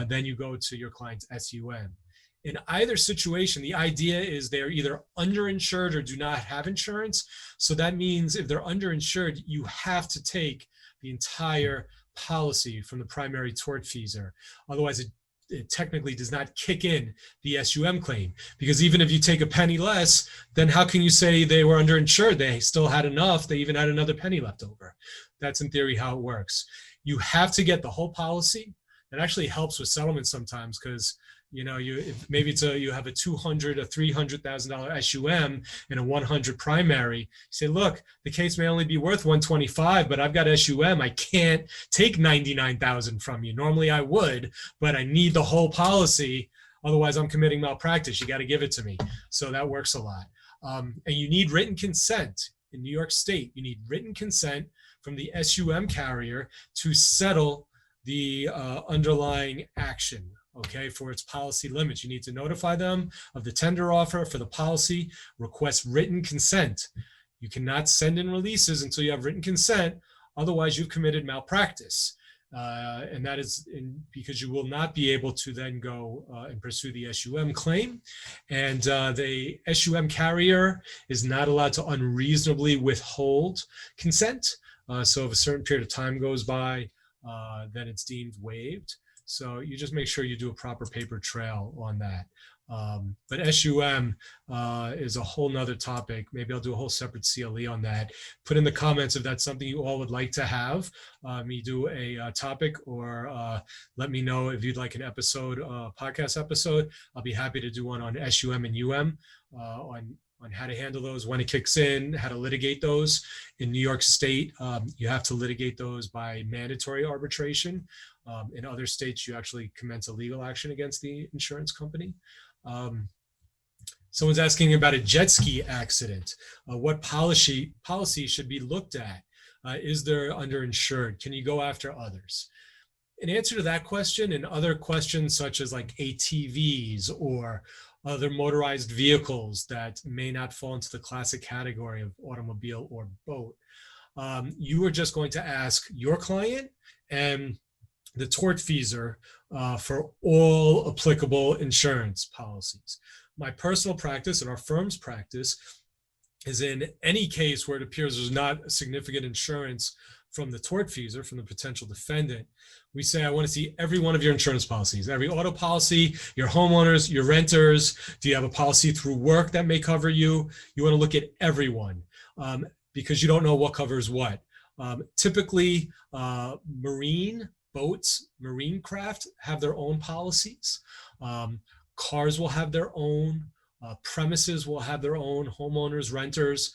Then you go to your client's SUM. In either situation, the idea is they're either underinsured or do not have insurance. So that means if they're underinsured, you have to take the entire policy from the primary tortfeasor. Otherwise, it technically does not kick in the SUM claim, because even if you take a penny less, then how can you say they were underinsured? They still had enough. They even had another penny left over. That's in theory how it works. You have to get the whole policy. It actually helps with settlements sometimes, because maybe you have a $200,000 or $300,000 SUM and a 100 primary. You say, look, the case may only be worth 125, but I've got SUM. I can't take 99,000 from you. Normally I would, but I need the whole policy. Otherwise I'm committing malpractice. You got to give it to me. So that works a lot. And you need written consent in New York State. You need written consent from the SUM carrier to settle the underlying action. Okay, for its policy limits. You need to notify them of the tender offer for the policy, request written consent. You cannot send in releases until you have written consent. Otherwise, you've committed malpractice. And that is because you will not be able to then go and pursue the SUM claim. And the SUM carrier is not allowed to unreasonably withhold consent. So if a certain period of time goes by, then it's deemed waived. So you just make sure you do a proper paper trail on that. But SUM is a whole nother topic. Maybe I'll do a whole separate CLE on that. Put in the comments if that's something you all would like to have me do a topic, or let me know if you'd like an episode, podcast episode. I'll be happy to do one on SUM and UM, on how to handle those, when it kicks in, how to litigate those. In New York State, you have to litigate those by mandatory arbitration. In other states, you actually commence a legal action against the insurance company. Someone's asking about a jet ski accident. What policy should be looked at? Is there underinsured? Can you go after others? In answer to that question and other questions such as like ATVs or other motorized vehicles that may not fall into the classic category of automobile or boat, you are just going to ask your client and the tortfeasor for all applicable insurance policies. My personal practice and our firm's practice is in any case where it appears there's not significant insurance from the tortfeasor, from the potential defendant, we say, I want to see every one of your insurance policies, every auto policy, your homeowners, your renters. Do you have a policy through work that may cover you? You want to look at everyone because you don't know what covers what. Typically, marine boats, marine craft have their own policies. Cars will have their own. Premises will have their own, homeowners, renters.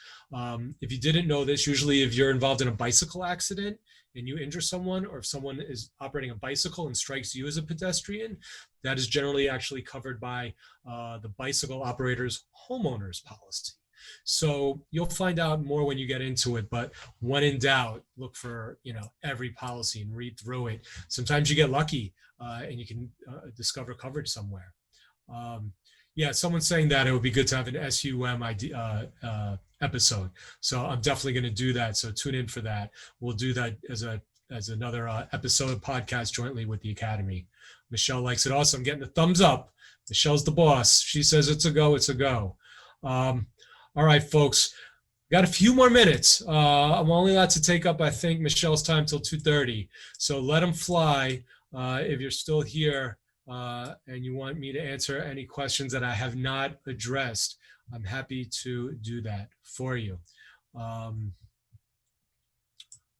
If you didn't know this, usually if you're involved in a bicycle accident and you injure someone, or if someone is operating a bicycle and strikes you as a pedestrian, that is generally actually covered by the bicycle operator's homeowner's policy. So you'll find out more when you get into it, but when in doubt, look for every policy and read through it. Sometimes you get lucky and you can discover coverage somewhere. Yeah, someone's saying that it would be good to have an SUM episode. So I'm definitely going to do that. So tune in for that. We'll do that as another episode podcast jointly with the Academy. Michelle likes it. Also, I'm getting a thumbs up. Michelle's the boss. She says it's a go. It's a go. All right, folks. Got a few more minutes. I'm only allowed to take up, I think, Michelle's time till 2:30. So let them fly. If you're still here, and you want me to answer any questions that I have not addressed, I'm happy to do that for you. All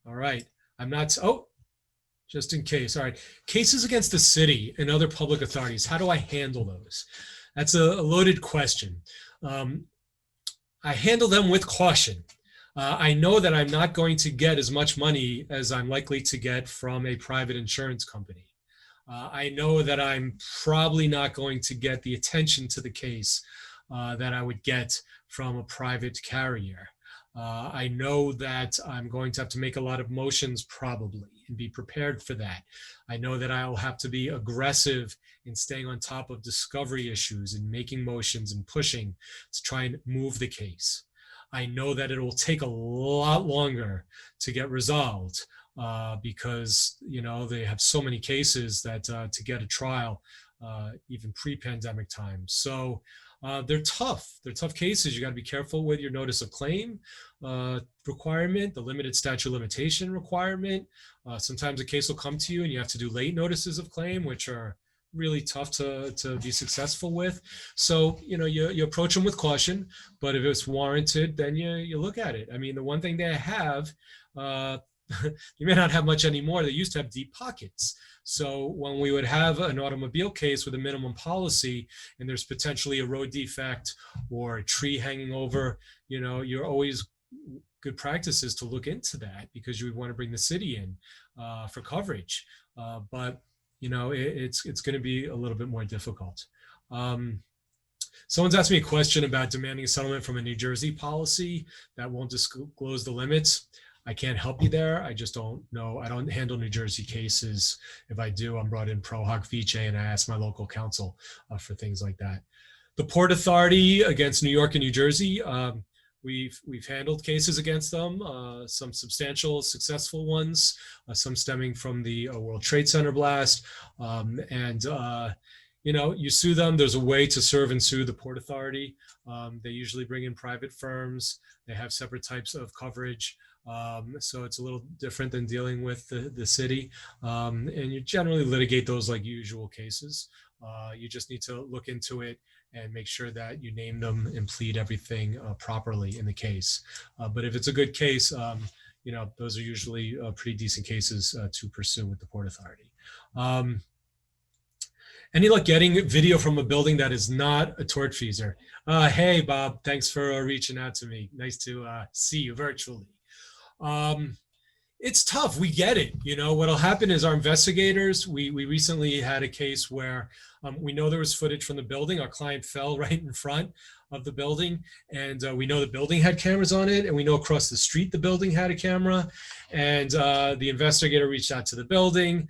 right. Just in case. All right. Cases against the city and other public authorities. How do I handle those? That's a loaded question. I handle them with caution. I know that I'm not going to get as much money as I'm likely to get from a private insurance company. I know that I'm probably not going to get the attention to the case that I would get from a private carrier. I know that I'm going to have to make a lot of motions probably and be prepared for that. I know that I'll have to be aggressive in staying on top of discovery issues and making motions and pushing to try and move the case. I know that it will take a lot longer to get resolved because, they have so many cases that to get a trial, even pre-pandemic times. So they're tough. They're tough cases. You got to be careful with your notice of claim requirement, the limited statute of limitation requirement. Sometimes a case will come to you and you have to do late notices of claim, which are really tough to be successful with. So, you approach them with caution, but if it's warranted, then you look at it. I mean, the one thing they have, you may not have much anymore. They used to have deep pockets. So when we would have an automobile case with a minimum policy and there's potentially a road defect or a tree hanging over, you're always good practices to look into that because you would want to bring the city in for coverage. But it's going to be a little bit more difficult. Someone's asked me a question about demanding a settlement from a New Jersey policy that won't disclose the limits. I can't help you there. I just don't know. I don't handle New Jersey cases. If I do, I'm brought in pro hoc vice and I ask my local counsel for things like that. The Port Authority against New York and New Jersey, we've handled cases against them, some substantial, successful ones, some stemming from the World Trade Center blast. You sue them. There's a way to serve and sue the Port Authority. They usually bring in private firms. They have separate types of coverage. So it's a little different than dealing with the city. And you generally litigate those like usual cases. You just need to look into it and make sure that you name them and plead everything properly in the case. But if it's a good case, those are usually pretty decent cases to pursue with the Port Authority. Any luck getting video from a building that is not a tortfeasor? Hey, Bob, thanks for reaching out to me. Nice to see you virtually. It's tough. We get it. What'll happen is our investigators, we recently had a case where we know there was footage from the building. Our client fell right in front of the building, and we know the building had cameras on it, and we know across the street the building had a camera, and the investigator reached out to the building.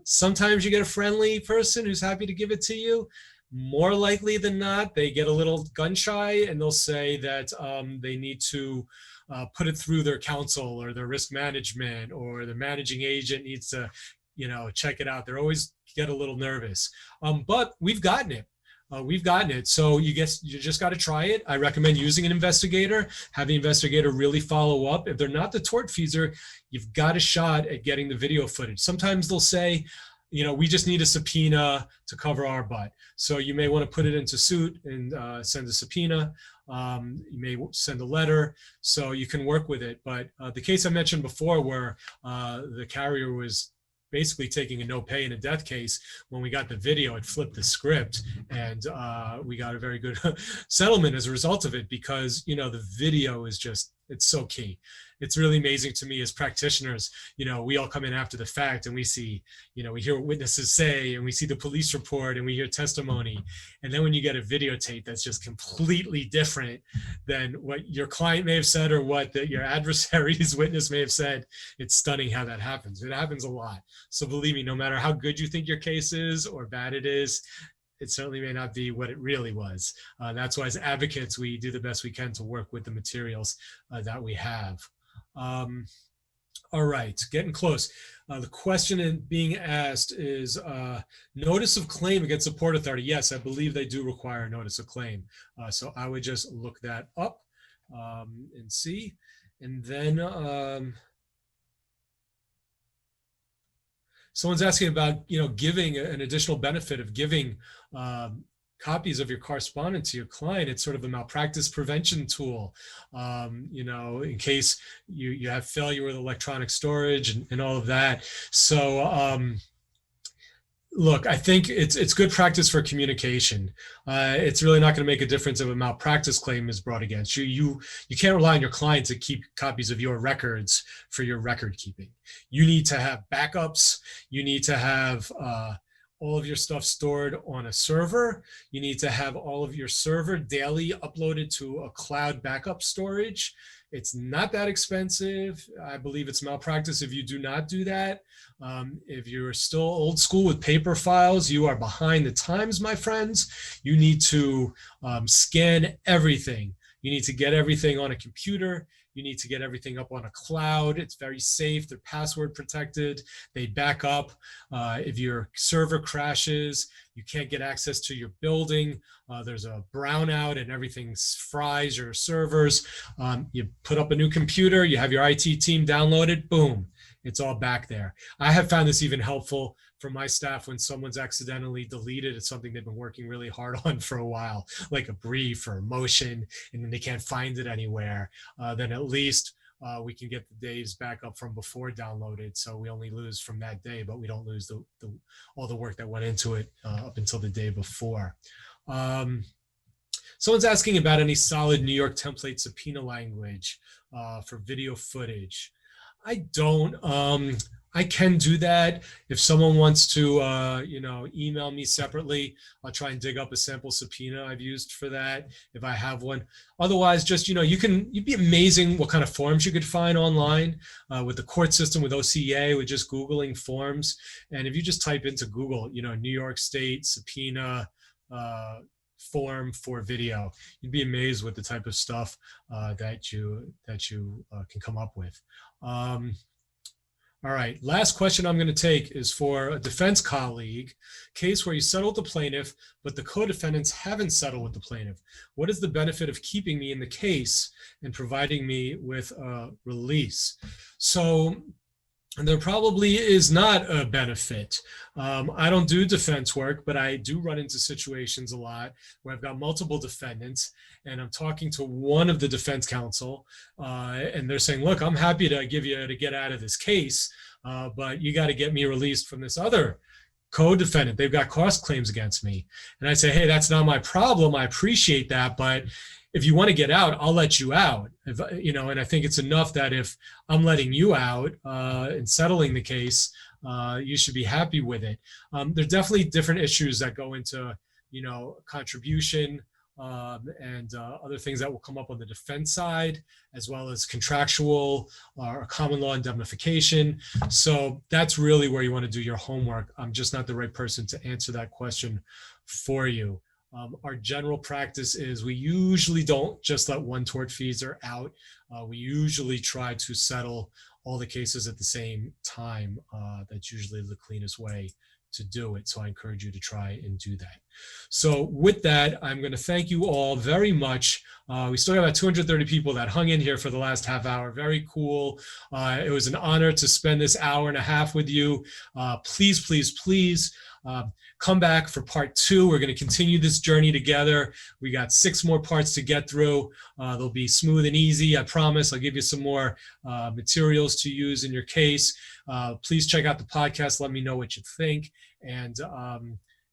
Sometimes you get a friendly person who's happy to give it to you. More likely than not, they get a little gun shy and they'll say that they need to put it through their counsel or their risk management, or the managing agent needs to, check it out. They always get a little nervous. But we've gotten it. So you just got to try it. I recommend using an investigator, have the investigator really follow up. If they're not the tortfeasor, you've got a shot at getting the video footage. Sometimes they'll say, we just need a subpoena to cover our butt. So you may want to put it into suit and send a subpoena. You may send a letter, so you can work with it. But the case I mentioned before where the carrier was basically taking a no pay in a death case, when we got the video, it flipped the script, and we got a very good settlement as a result of it, because the video is just, it's so key. It's really amazing to me as practitioners. We all come in after the fact and we see, we hear what witnesses say, and we see the police report, and we hear testimony. And then when you get a videotape that's just completely different than what your client may have said or what your adversary's witness may have said, it's stunning how that happens. It happens a lot. So believe me, no matter how good you think your case is or bad it is, it certainly may not be what it really was. That's why as advocates, we do the best we can to work with the materials that we have. All right, getting close. The question being asked is notice of claim against the Port Authority. Yes, I believe they do require a notice of claim. So I would just look that up and see. And then someone's asking about, giving an additional benefit of giving copies of your correspondence to your client. It's sort of a malpractice prevention tool, in case you have failure with electronic storage and all of that. So look, I think it's good practice for communication. It's really not going to make a difference if a malpractice claim is brought against you. You can't rely on your client to keep copies of your records for your record keeping. You need to have backups. You need to have all of your stuff stored on a server. You need to have all of your server daily uploaded to a cloud backup storage. It's not that expensive. I believe it's malpractice if you do not do that. If you're still old school with paper files, you are behind the times, my friends. You need to scan everything. You need to get everything on a computer. You need to get everything up on a cloud. It's very safe. They're password protected. They back up. If your server crashes, you can't get access to your building. There's a brownout and everything fries your servers. You put up a new computer, you have your IT team download it, boom, it's all back there. I have found this even helpful for my staff when someone's accidentally deleted it's something they've been working really hard on for a while, like a brief or a motion, and then they can't find it anywhere. Then at least we can get the days back up from before downloaded. So we only lose from that day, but we don't lose all the work that went into it up until the day before. Someone's asking about any solid New York template subpoena language for video footage. I don't. I can do that. If someone wants to, email me separately, I'll try and dig up a sample subpoena I've used for that if I have one. Otherwise, just, you'd be amazing what kind of forms you could find online with the court system, with OCA, with just Googling forms. And if you just type into Google, New York State subpoena form for video, you'd be amazed with the type of stuff that you can come up with. All right, last question I'm going to take is for a defense colleague. Case where you settled the plaintiff, but the co-defendants haven't settled with the plaintiff. What is the benefit of keeping me in the case and providing me with a release? So there probably is not a benefit. I don't do defense work, but I do run into situations a lot where I've got multiple defendants and I'm talking to one of the defense counsel and they're saying, look, I'm happy to give you to get out of this case, but you got to get me released from this other co-defendant. They've got cost claims against me. And I say, hey, that's not my problem. I appreciate that, but if you want to get out, I'll let you out. And I think it's enough that if I'm letting you out and settling the case, you should be happy with it. There are definitely different issues that go into, contribution and other things that will come up on the defense side, as well as contractual or common law indemnification. So that's really where you want to do your homework. I'm just not the right person to answer that question for you. Our general practice is we usually don't just let one tortfeasor out. We usually try to settle all the cases at the same time. That's usually the cleanest way to do it. So I encourage you to try and do that. So with that, I'm going to thank you all very much. We still have about 230 people that hung in here for the last half hour. Very cool. It was an honor to spend this hour and a half with you. Please, please, please come back for part 2. We're going to continue this journey together. We got 6 more parts to get through. They'll be smooth and easy. I promise. I'll give you some more materials to use in your case. Please check out the podcast. Let me know what you think, and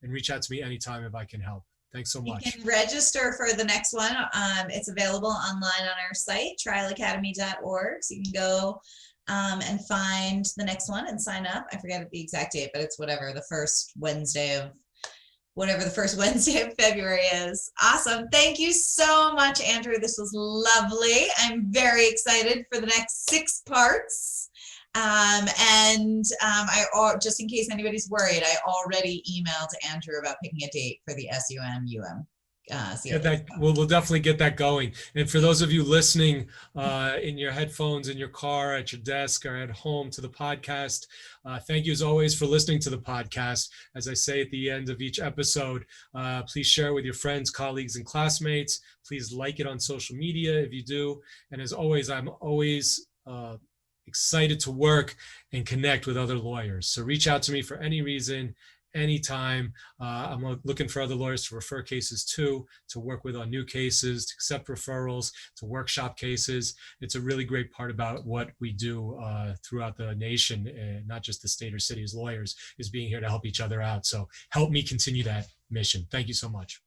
reach out to me anytime if I can help. Thanks so much. You can register for the next one. It's available online on our site, trialacademy.org. So you can go and find the next one and sign up. I forget the exact date, but it's whatever the first Wednesday of February is. Awesome. Thank you so much, Andrew. This was lovely. I'm very excited for the next 6 parts. Just in case anybody's worried, I already emailed Andrew about picking a date for the SUM-UM. We'll definitely get that going. And for those of you listening in your headphones, in your car, at your desk, or at home to the podcast, thank you as always for listening to the podcast. As I say at the end of each episode, please share it with your friends, colleagues, and classmates. Please like it on social media if you do. And as always, I'm always excited to work and connect with other lawyers. So reach out to me for any reason, anytime. I'm looking for other lawyers to refer cases to work with on new cases, to accept referrals, to workshop cases. It's a really great part about what we do throughout the nation, and not just the state or city as lawyers, is being here to help each other out. So help me continue that mission. Thank you so much.